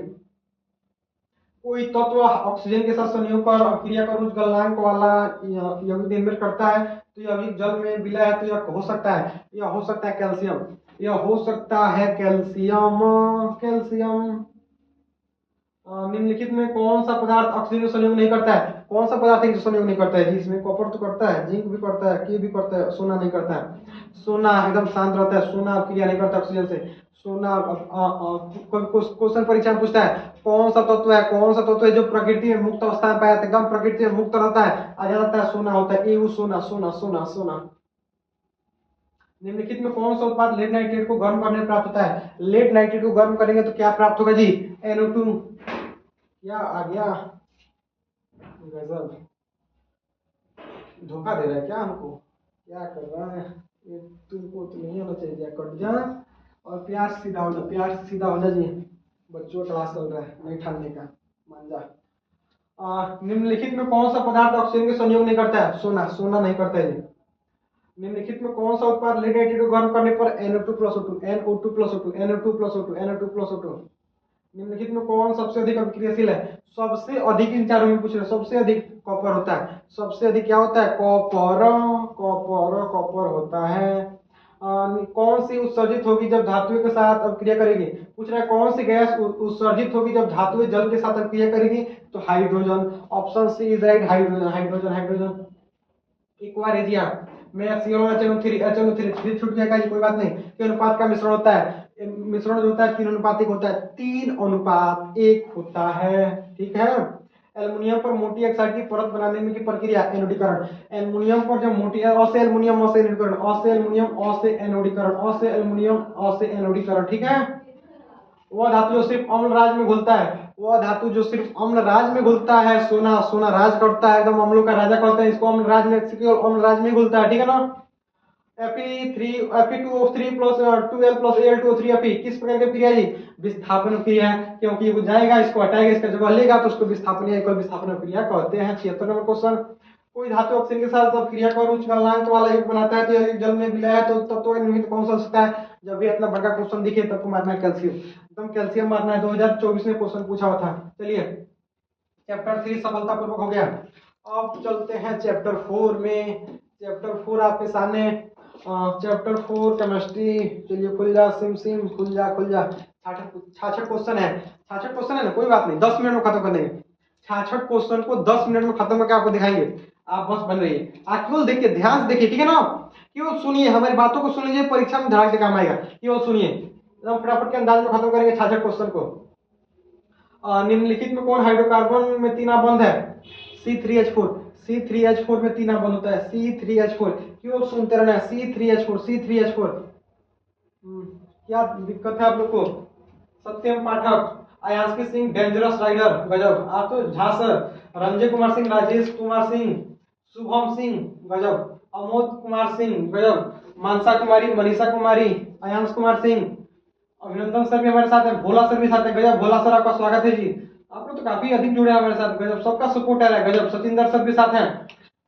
कोई तत्व ऑक्सीजन के साथ संयोग कर क्रिया कर उच्च गलनांक वाला यौगिक निर्मित करता है, तो यौगिक जल में विलय है, तो यह हो सकता है, यह हो सकता है कैल्शियम, यह हो सकता है कैल्शियम, कैल्शियम। निम्नलिखित में कौन सा पदार्थ ऑक्सीजन में संयोग नहीं करता है? कौन सा पदार्थ है जो संयोग नहीं करता है? जिसमें कॉपर तो करता है, जिंक भी करता है, की भी करता है, सोना नहीं करता है। सोना एकदम शांत रहता है, सोना क्रिया नहीं करता ऑक्सीजन से। सोना, क्वेश्चन परीक्षा में पूछता है, कौन सा तत्व है, कौन सा तत्व है जो प्रकृति में मुक्त अवस्था में पाया जाता है, एकदम प्रकृति में मुक्त रहता है, आ जाता है, सोना होता है। सोना, सोना, सोना, सोना। निम्नलिखित में कौन सा उत्पाद लेड नाइट्रेट को गर्म करने प्राप्त होता है? लेड नाइट्रेट को गर्म करेंगे तो क्या प्राप्त होगा जी? NO2। क्या आ गया? गजब, धोखा दे रहा है क्या हमको? क्या कर रहा है ये? तुमको तो नहीं होना चाहिए, कट जा और प्यार से सीधा हो जा, प्यार से सीधा हो जा जी। बच्चों का क्लास चल रहा है, नहीं ठानने का, मान जा। निम्नलिखित में कौन सा पदार्थ ऑक्सीजन के संयोग नहीं करता है? सोना, सोना नहीं करता है जी। निम्नलिखित में कौन सा उत्पाद लीड एसिड को गर्म करने पर NO2 plus O2 NO2 plus O2 NO2 plus O2 NO2 plus O2? निम्नलिखित में कौन सबसे अधिक अभिक्रियाशील है? सबसे अधिक इन चारों में पूछ रहे हैं। सबसे अधिक कॉपर होता है। सबसे अधिक क्या होता है? कॉपर। कॉपर कॉपर होता है। कौन सी उत्सर्जित होगी जब धातुओं के साथ अभिक्रिया करेगी? पूछ रहा है कौन सी गैस उत्सर्जित होगी जब धातुएं जल के साथ अभिक्रिया करेगी? तो hydrogen. Option C is right, hydrogen hydrogen hydrogen. Aqua regia में HCl छूट जाएगा, ये कोई बात नहीं। किस अनुपात का मिश्रण होता है? मिश्रण जो होता है 3 अनुपातिक होता है, 3 अनुपात 1 होता है। ठीक है। एल्युमिनियम पर मोटी ऑक्साइड की परत बनाने में की प्रक्रिया एनोडीकरण। एल्युमिनियम पर जो मोटी अ से एल्युमिनियम अ से एनोडीकरण, अ से एल्युमिनियम अ से एनोडीकरण, अ से एल्युमिनियम अ से एनोडीकरण। ठीक है। वह धातु जो सिर्फ अम्ल राज में घुलता है, वह धातु जो सिर्फ अम्ल राज में घुलता है, सोना सोना राज करता है, एकदम अम्लों का राजा कहते हैं इसको, अम्ल राज में, अम्ल राज में घुलता है। ठीक है ना। Fe2O3 plus 2L plus Al2O3 Fe किस प्रकार की क्रिया है? विस्थापन क्रिया है, क्योंकि ये जाएगा इसको हटाएगा इसका जगह लेगा तो उसको विस्थापन या एकल विस्थापन क्रिया कहते हैं। 76 नंबर क्वेश्चन। कोई धातु ऑक्सीजन के साथ जब क्रिया कर उच्च गलनांक वाला युग्म बनाता है तो यह जल में विलय है, तो तब तो निम्नलिखित कौन सा हो सकता है? जब भी इतना बड़ा क्वेश्चन दिखे तब को मारना है कैल्शियम, एकदम कैल्शियम मारना है। 2024 में क्वेश्चन पूछा हुआ था। चलिए चैप्टर 3 सफलतापूर्वक हो गया। अब चलते हैं चैप्टर 4 में। चैप्टर 4 आपके सामने, चैप्टर 4 केमिस्ट्री। चलिए खुल जा सिम सिम, खुल जा खुल जा। 66 क्वेश्चन है। 66 क्वेश्चन है ना, कोई बात नहीं, 10 मिनट में खत्म कर देंगे। 66 क्वेश्चन को 10 मिनट में खत्म करके आपको दिखाएंगे। आप बस बन रहिए, आप केवल देखिए, ध्यान से देखिए। ठीक है ना। केवल सुनिए, हमारी बातों को सुन लीजिए, परीक्षा में धड़ाक से काम आएगा। केवल सुनिए, एकदम फटाफट के अंदाज में खत्म करेंगे 66 क्वेश्चन को। निम्नलिखित में कौन हाइड्रोकार्बन में 3 बंध है? C3H4। C3H4 में 3 बंध होता है। C3H4 क्यों सुनते रहना है? C3H4 C3H4। क्या दिक्कत है आप लोग को? सत्यम पाठक, अयांशकी सिंह डेंजरस राइडर, गजब। आप तो झासर, रंजय कुमार सिंह, राजेश कुमार सिंह, शुभम सिंह, गजब। अमोद कुमार सिंह, गजब। मानसा कुमारी, मनीषा कुमारी, अयांश कुमार सिंह, अभिनंदन सर भी हमारे साथ है, भोला सर भी साथ है, गजब। भोला सर आपका स्वागत है जी। आप लोग तो काफी अधिक जुड़े हैं हमारे साथ, गजब। सबका सपोर्ट है, गजब। सचिंदर सर भी साथ हैं,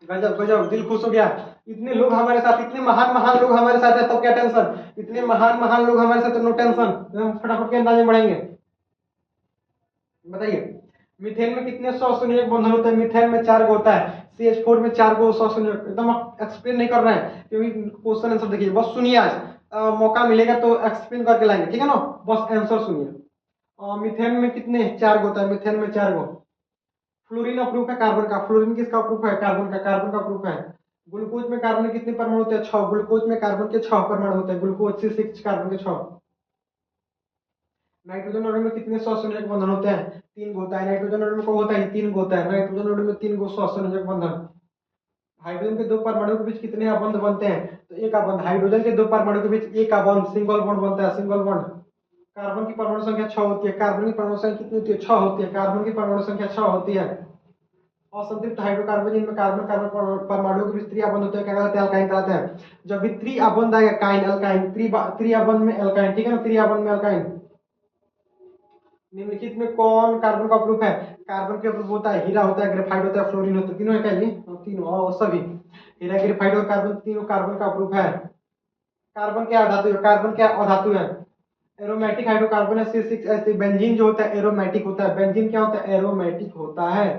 गजब गजब, दिल खुश हो गया। इतने लोग हमारे साथ, इतने महान महान लोग हमारे साथ है, तब क्या टेंशन। इतने महान महान लोग हमारे साथ, नो टेंशन, फटाफट के अंदाज में बढ़ेंगे। बताइए मीथेन में कितने सौसंयोजक बंधन होते हैं? मीथेन में 4 गो होता है। CH4 में 4 गो सौसंयोजक। एकदम एक्सप्लेन नहीं कर रहे हैं क्योंकि क्वेश्चन आंसर देखिए, बस सुनिए। आज मौका मिलेगा तो एक्सप्लेन करके लाएंगे, ठीक है ना। बस आंसर सुनिए। मीथेन में कितने? 4 गो होता है। मीथेन में 4 गो। फ्लोरीन अप्रूफ है कार्बन का। फ्लोरीन किसका अप्रूफ है? कार्बन का। कार्बन का अप्रूफ है। ग्लूकोज में कार्बन के कितने परमाणु होते हैं? 6। ग्लूकोज में कार्बन के 6 परमाणु होते हैं। ग्लूकोज से 6, कार्बन के 6। नाइट्रोजन अणु में कितने सहसंयोजक बंधन होते हैं? 3 गो होता है। नाइट्रोजन अणु में को होता है 3 गो होता है। नाइट्रोजन अणु में 3 गो सहसंयोजक बंधन। हाइड्रोजन के 2 परमाणु के बीच कितने अबंध बनते हैं? तो एक अबंध। हाइड्रोजन के 2 परमाणु के बीच एक अबंध, सिंगल बॉन्ड बनता है, सिंगल बॉन्ड। कार्बन की परमाणु संख्या 6 होती है। कार्बन की परमाणु संख्या कितनी होती है? 6 होती है। कार्बन की परमाणु संख्या 6 होती है। असंतृप्त हाइड्रोकार्बन जिनमें कार्बन कार्बन परमाणु के बीच त्रिअबंध होते हैं, क्या कहलाते हैं? अल्काइन कहलाते हैं। जब भी त्रिअबंध आएगा, काइन अल्काइन, त्रिअबंध में अल्काइन, ठीक है ना। त्रिअबंध में अल्काइन। निम्नलिखित में कौन कार्बन का अप्रूफ है? कार्बन के अप्रूफ होता है हीरा, होता है ग्रेफाइट, होता है फ्लोरीन, होता है। तीनों है क्या ये? तीनों, और सभी हीरा, ग्रेफाइट और कार्बन, तीनों कार्बन का अप्रूफ है। कार्बन क्या धातु है? कार्बन क्या अधातु है? एरोमेटिक हाइड्रोकार्बन है C6H6। बेंजीन जो होता है एरोमेटिक होता है। बेंजीन क्या होता है? एरोमेटिक होता है।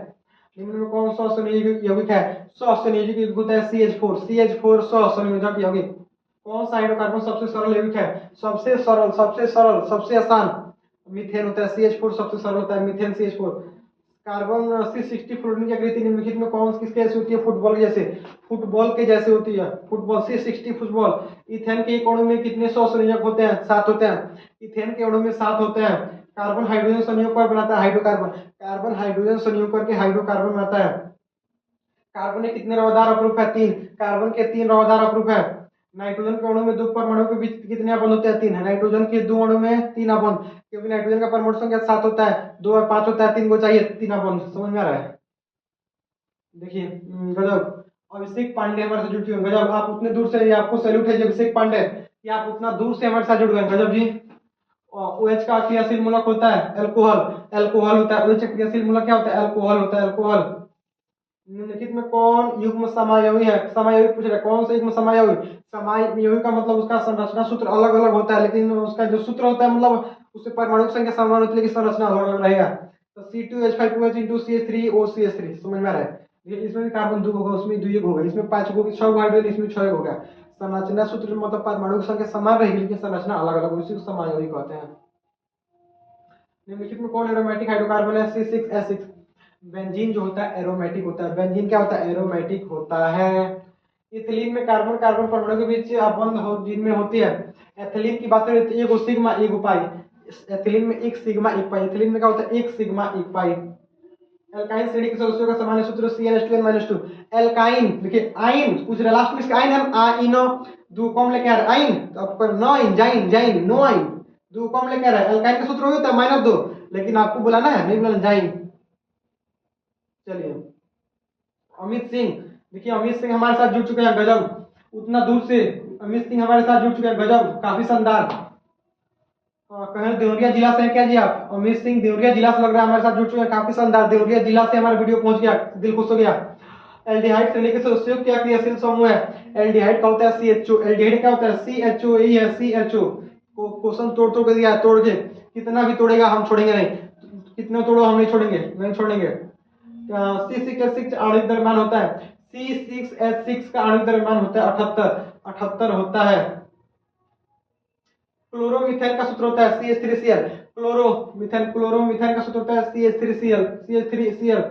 निम्न में कौन सा संयोजक यौगिक है? सहसंयोजक यौगिक होता है CH4। CH4 सहसंयोजक यौगिक। कौन सा हाइड्रोकार्बन सबसे सरल यौगिक है? सबसे सरल, सबसे सरल, सबसे आसान मीथेन होता है। CH4 सबसे सरल होता है, methane CH4। Carbon C60 fluorine की आकृति निम्नलिखित में कौन किसके जैसे होती है? फुटबॉल के जैसे। फुटबॉल के जैसे होती है, फुटबॉल। C60 football. इथेन के एक अणु में कितने सहसंयोजक होते हैं? 7 होते हैं। इथेन के अणु में 7 होते हैं। कार्बन हाइड्रोजन संयोग पर बनाता है हाइड्रोकार्बन। कार्बन हाइड्रोजन संयोग करके हाइड्रोकार्बन बनाता है। कार्बन के कितने रवादार अप्रूफ है? 3। कार्बन के 3 रवादार अप्रूफ है। नाइट्रोजन के अणु में 2 परमाणु के बीच कितने अबंध होते हैं? 3 है। नाइट्रोजन के 2 अणु में 3 अबंध, क्योंकि नाइट्रोजन का परमाणु संख्या 7 होता है, 2 और 5 होता है, 3 को चाहिए, 3 अबंध। समझ में आ रहा है? देखिए गजब। अभिषेक पांडे हमारे से जुड़ चुके हैं, गजब। आप उतने दूर से, आपको सैल्यूट है जी अभिषेक पांडे, कि आप उतना दूर से हमारे साथ जुड़ गए, गजब जी। OH का क्रियाशील मूलक होता है अल्कोहल। अल्कोहल होता है। OH का क्रियाशील मूलक क्या होता है? अल्कोहल होता है, अल्कोहल। निम्नलिखित में कौन युग्म समायोगी है? समायोगी पूछ रहा है, कौन सा युग्म समायोगी? समायोगी का मतलब उसका संरचना सूत्र अलग अलग होता है, लेकिन उसका जो सूत्र होता है मतलब उससे परमाणु संख्या समान होती है लेकिन संरचना अलग अलग रहेगा। तो C2H5OH into CH3OCH3 समझ में आ रहा है? इसमें भी कार्बन 2 होगा, उसमें 2 युग्म होगा, इसमें 5 होगा, 6 हाइड्रोजन, इसमें 6 होगा। संरचना सूत्र मतलब परमाणु संख्या समान रहेगी लेकिन संरचना अलग अलग, उसी को समायोगी कहते हैं। निम्नलिखित में कौन एरोमेटिक हाइड्रोकार्बन है? C6H6। बेंजीन जो होता है एरोमेटिक होता है। बेंजीन क्या होता है? एरोमेटिक होता है। इथिलीन में कार्बन कार्बन परमाणु के बीच बंध हो जिनमें होती है। एथिलीन की बात करें तो एक सिग्मा एक पाई, एथिलीन में एक सिग्मा एक पाई, एथिलीन में क्या होता है? एक सिग्मा एक पाई। एल्काइन श्रेणी के सदस्यों का सामान्य सूत्र CnH2n-2। एल्काइन देखिए, आइन पूछ रहे लास्ट में, इसका आइन हम आइनो दो कम लेके आ रहे आइन, तो आपको नो आइन जाइन जाइन नो आइन दो कम लेके आ रहा है। एल्काइन का सूत्र होता है -2, लेकिन आपको बुलाना है, नहीं बुलाना जाइन। चलिए अमित सिंह, देखिए अमित सिंह हमारे साथ जुड़ चुके हैं, गजब, उतना दूर से अमित सिंह हमारे साथ जुड़ चुके हैं, गजब, काफी शानदार। कहीं देवरिया जिला से हैं क्या जी आप? अमित सिंह देवरिया जिला से लग रहा है हमारे साथ जुड़ चुके हैं, काफी शानदार, देवरिया जिला से हमारा वीडियो पहुंच गया, दिल खुश हो गया। एल्डिहाइड श्रेणी के सदस्यों क्या क्रियाशील समूह है? एल्डिहाइड का होता है CHO, एल्डिहाइड क्या होता है? CHO, यही है CHO। क्वेश्चन तोड़ तोड़ के दिया, तोड़ के, कितना भी तोड़ेगा हम छोड़ेंगे नहीं, कितना तोड़ो हम नहीं छोड़ेंगे, नहीं छोड़ेंगे। C6H6 आणविक द्रव्यमान होता है, C6H6 का आणविक द्रव्यमान होता है 78 होता है। क्लोरोमीथेन का सूत्र होता है CH3Cl, क्लोरोमीथेन का सूत्र होता है CH3Cl।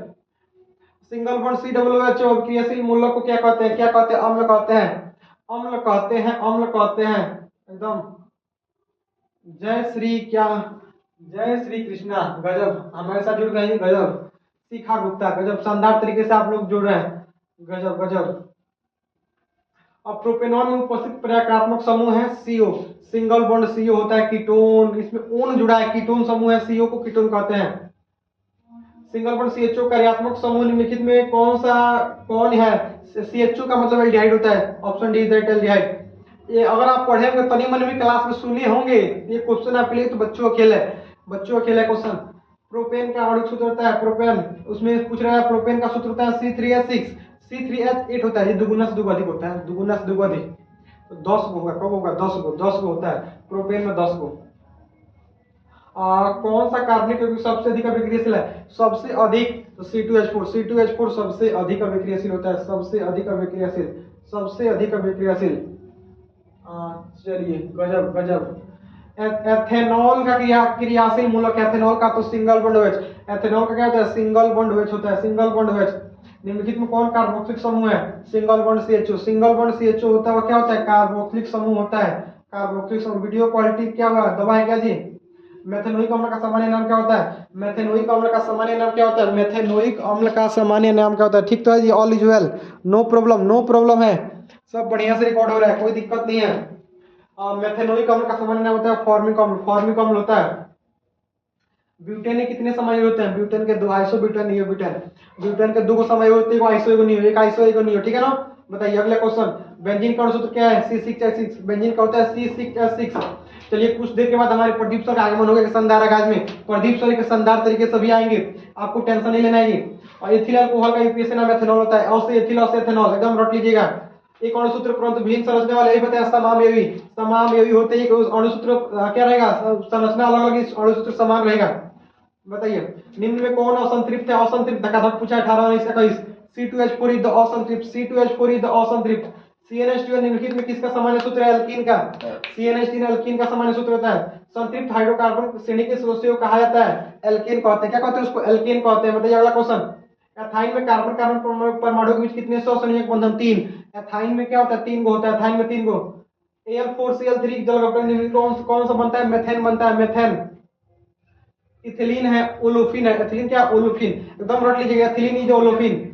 सिंगल बॉन्ड COOH क्रियाशील मूलक को क्या कहते हैं? क्या कहते हैं? अम्ल कहते हैं, अम्ल कहते हैं, अम्ल कहते हैं, एकदम। जय श्री क्या, जय श्री कृष्णा, गजब, हमारे साथ जुड़ गए, गजब। शिखा गुप्ता, गजब, शानदार तरीके से आप लोग जुड़ रहे हैं, गजब गजब। अब प्रोपेनॉन में उपस्थित प्रक्रियात्मक समूह है CO, सिंगल बॉन्ड CO होता है कीटोन, इसमें ओन जुड़ा है, कीटोन समूह है, CO को कीटोन कहते हैं। सिंगल बॉन्ड CHO कार्यात्मक समूह निम्नलिखित में कौन है? CHO का मतलब एल्डिहाइड होता है, option D is that aldehyde. ये अगर आप पढ़ेंगे तनी मन भी क्लास में सुने होंगे, ये क्वेश्चन आपके लिए तो बच्चों का खेल है, बच्चों का खेल है क्वेश्चन। प्रोपेन का आणविक सूत्र होता है प्रोपेन, उसमें पूछ रहा है प्रोपेन का सूत्र होता है C3H6, C3H8 होता है, ये दुगुना से दुगुना अधिक होता है, दुगुना से दुगुना अधिक, तो 10 गो होगा, कब होगा? 10 गो होता है प्रोपेन में, 10 गो। कौन सा कार्बनिक यौगिक सबसे अधिक अभिक्रियाशील है? सबसे अधिक तो C2H4 सबसे अधिक अभिक्रियाशील होता है, सबसे अधिक अभिक्रियाशील, सबसे अधिक अभिक्रियाशील। चलिए गजब गजब। एथेनॉल का क्रियाशील मूलक, एथेनॉल का तो सिंगल बॉन्ड OH, एथेनॉल का क्या होता है? सिंगल बॉन्ड OH होता है, सिंगल बॉन्ड OH। निम्नलिखित में कौन कार्बोक्सिलिक समूह है? Single bond CHO, single bond CHO होता है, क्या होता है? कार्बोक्सिलिक समूह होता है, कार्बोक्सिलिक समूह। वीडियो क्वालिटी क्या हुआ? दबा है क्या जी? मेथेनोइक अम्ल का सामान्य नाम क्या होता है? मेथेनोइक अम्ल का सामान्य नाम क्या होता है? मेथेनोइक अम्ल का सामान्य नाम क्या होता है? ठीक तो है जी, all is well, no problem, no problem है, सब बढ़िया से रिकॉर्ड हो रहा है, कोई दिक्कत नहीं है। मेथेनोइक अम्ल का सामान्य नाम होता है फॉर्मिक अम्ल, फॉर्मिक अम्ल होता है। ब्यूटेन के कितने समायोग होते हैं? ब्यूटेन के 2 आइसो ब्यूटेन नहीं है, ब्यूटेन के 2 को समायोग होते हैं, आइसो एगो नहीं हो, एक आइसो एगो नहीं हो, ठीक है ना? बताइए अगला क्वेश्चन। बेंजीन का सूत्र क्या है? C6H6, बेंजीन का होता है C6H6। चलिए कुछ देर के बाद हमारे प्रदीप सर का आगमन होगा शानदार आगाज में, प्रदीप सर के शानदार तरीके से भी आएंगे, आपको टेंशन नहीं लेना है। और एथिल अल्कोहल का यूपीएससी नाम एथेनॉल होता है, और से एथिल और से एथेनॉल, एकदम रट लीजिएगा। एक अणुसूत्र परंतु भिन्न संरचना वाले, यही बताया समामयवी, समामयवी होते हैं, अणुसूत्र क्या रहेगा? संरचना अलग अलग, अणुसूत्र समान रहेगा। बताइए निम्न में कौन असंतृप्त है? असंतृप्त धक्का पूछा 18 19 21। C2H4 इज द असंतृप्त, C2H4 इज द असंतृप्त। CnH2 निम्नलिखित में किसका सामान्य सूत्र है? एल्कीन का, CnH3 एल्कीन का सामान्य सूत्र होता है। संतृप्त हाइड्रोकार्बन श्रेणी के सदस्यों को कहा जाता है एल्केन कहते हैं, क्या कहते हैं उसको? एल्केन कहते हैं। बताइए अगला क्वेश्चन। एथाइन में कार्बन कार्बन परमाणु के बीच कितने सहसंयोजक बंधन? 3। एथाइन में क्या होता है? 3 गो होता है, एथाइन में 3 गो। Al4Cl3 जल गठन कौन सा बनता है? मेथेन बनता है, मेथेन। इथिलीन है, ओलोफिन है, एथिलीन क्या? ओलोफिन, एकदम रट लीजिएगा, एथिलीन इज ओलोफिन।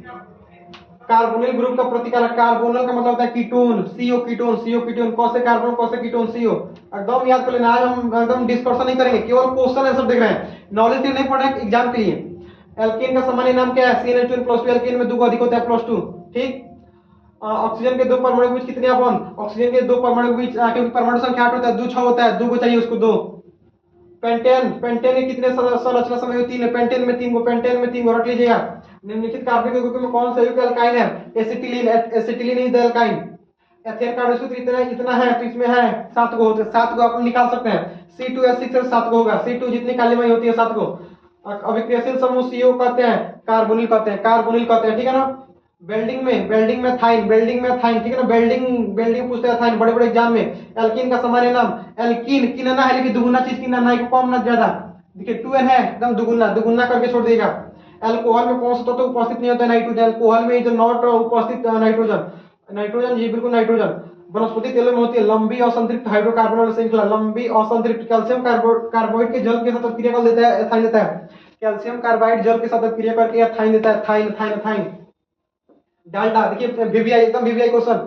कार्बोनिल ग्रुप का प्रतीक, कार्बोनिल का मतलब होता है ketone, CO ketone, CO ketone, कौन से कार्बन कौन से कीटोन? CO, एकदम याद कर लेना। आज हम एकदम डिस्कशन नहीं करेंगे, केवल क्वेश्चन आंसर देख रहे हैं, नॉलेज के नहीं पढ़ रहे हैं एग्जाम के लिए। एल्केन का सामान्य नाम क्या है? CnH2n+2, एल्केन में 2 अधिक होता है, +2, ठीक। ऑक्सीजन के 2 परमाणु के बीच कितने बॉन्ड? ऑक्सीजन के 2 परमाणु के बीच, क्योंकि परमाणु संख्या 8 होता है, 2 6 होता है, 2 को चाहिए उसको 2। पेंटेन, पेंटेन के कितने संरचना समय? 3 है, पेंटेन में 3 गो, पेंटेन में 3 गो, रख लीजिएगा। निम्नलिखित कार्बनिक यौगिकों में कौन सा यौगिक एल्काइन है? Acetylene, acetylene is the alkyne. Ethane का अणु सूत्र इतना है तो इसमें है 7 गो होते हैं, 7 गो आप निकाल सकते हैं। C2H6 7 गो होगा, C2 जितनी कालीमाई होती है 7 गो। अभिक्रियाशील समूह CO कहते हैं, कार्बोनिल कहते हैं, कार्बोनिल कहते हैं, ठीक है ना। वेल्डिंग में थाइन, ठीक है ना। वेल्डिंग पूछते हैं थाइन बड़े एग्जाम में। एल्कीन का सामान्य नाम एल्कीन, किनना है लेकिन दुगुना चीज किनना है, कम ना ज्यादा। देखिए 2n है एकदम दुगुना करके छोड़ देगा। अल्कोहल में कौन सा तत्व उपस्थित नहीं होता है? नाइट्रोजन। अल्कोहल में जो नॉट उपस्थित नाइट्रोजन जी बिल्कुल नाइट्रोजन। वनस्पति तेलों में होती है लंबी और संतृप्त हाइड्रोकार्बोनिल श्रृंखला, लंबी और संतृप्त। कैल्शियम कार्बाइड के जल के साथ क्रिया कर देता है, एथाइन देता है। कैल्शियम कार्बाइड जल के साथ क्रिया करके एथाइन देता है, थाइन। डालडा, देखिए वीवीआई एकदम वीवीआई क्वेश्चन।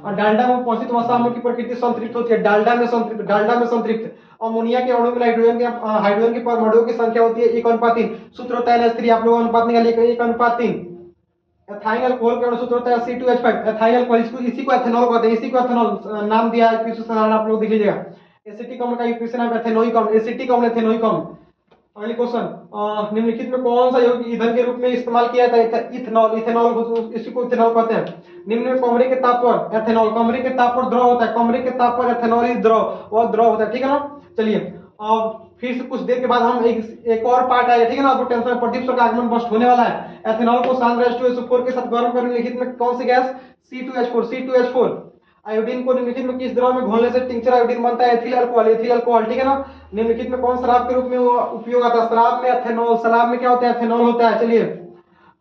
और डालडा में उपस्थित वसा अम्ल की प्रकृति संतृप्त होती है, डालडा में संतृप्त। अमोनिया के अणु में हाइड्रोजन के परमाणुओं की संख्या होती है 1:3। सूत्र होता है NH3, आप लोग अनुपात निकालिए 1:3। एथाइल अल्कोहल का अणु सूत्र होता है C2H5। एथाइल अल्कोहल, इसी को एथेनॉल कहते हैं, इसी को एथेनॉल नाम दिया है, क्वेश्चन आप लोग देख लीजिएगा। एसिटिक अम्ल का क्वेश्चन है एथेनोइक अम्ल, एसिटिक अम्ल, एथेनोइक अम्ल। अगली क्वेश्चन, निम्नलिखित में कौन सा यौगिक ईंधन के रूप में इस्तेमाल किया जाता है? इथेनॉल, इसी को इथेनॉल कहते हैं। निम्न में कमरे के ताप पर एथेनॉल, कमरे के ताप पर द्रव होता है, कमरे के ताप पर एथेनॉल ही द्रव, वह द्रव होता है, ठीक है ना। चलिए फिर से कुछ देर के बाद हम एक और पार्ट आएगा, ठीक है ना। आपको टेंशन, प्रदीप सर का आगमन बस्ट होने वाला है। एथेनॉल को सांद्र H2SO4 के साथ गर्म कर निम्नलिखित में कौन सी गैस? C2H4। आयोडीन को निम्नलिखित में किस द्रव में घोलने से टिंचर आयोडीन बनता है? एथिल अल्कोहल, ठीक है ना। निम्नलिखित में कौन शराब के रूप में उपयोग आता है? शराब में एथेनॉल, शराब में क्या होता है? एथेनॉल होता है। चलिए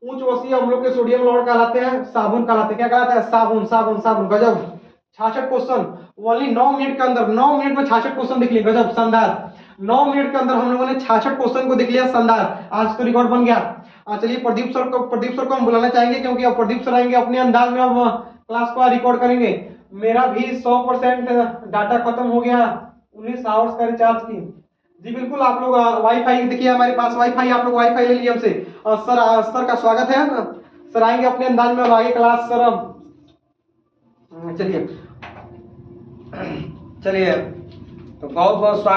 उच्च वसीय अम्लों के सोडियम लवण कहलाते हैं साबुन कहलाते हैं, क्या कहलाता है? साबुन। गजब 66 क्वेश्चन ओनली 9 मिनट के अंदर, 9 मिनट में 66 क्वेश्चन देख लिए, गजब शानदार। 9 मिनट के अंदर हम लोगों ने 66 क्वेश्चन को देख लिया, शानदार। आज तो रिकॉर्ड बन गया। चलिए प्रदीप सर को हम बुलाना चाहेंगे, क्योंकि अब प्रदीप सर आएंगे अपने अंदाज में, अब क्लास को रिकॉर्ड करेंगे। मेरा भी 100% डाटा खत्म हो गया, 19 आवर्स का रिचार्ज की। जी बिल्कुल, आप लोग वाईफाई देखिए, हमारे पास वाईफाई, आप लोग वाईफाई ले लिए हमसे। सर का स्वागत है, सर आएंगे अपने अंदाज में, अब आगे क्लास सर। चलिए तो बहुत बहुत स्वागत।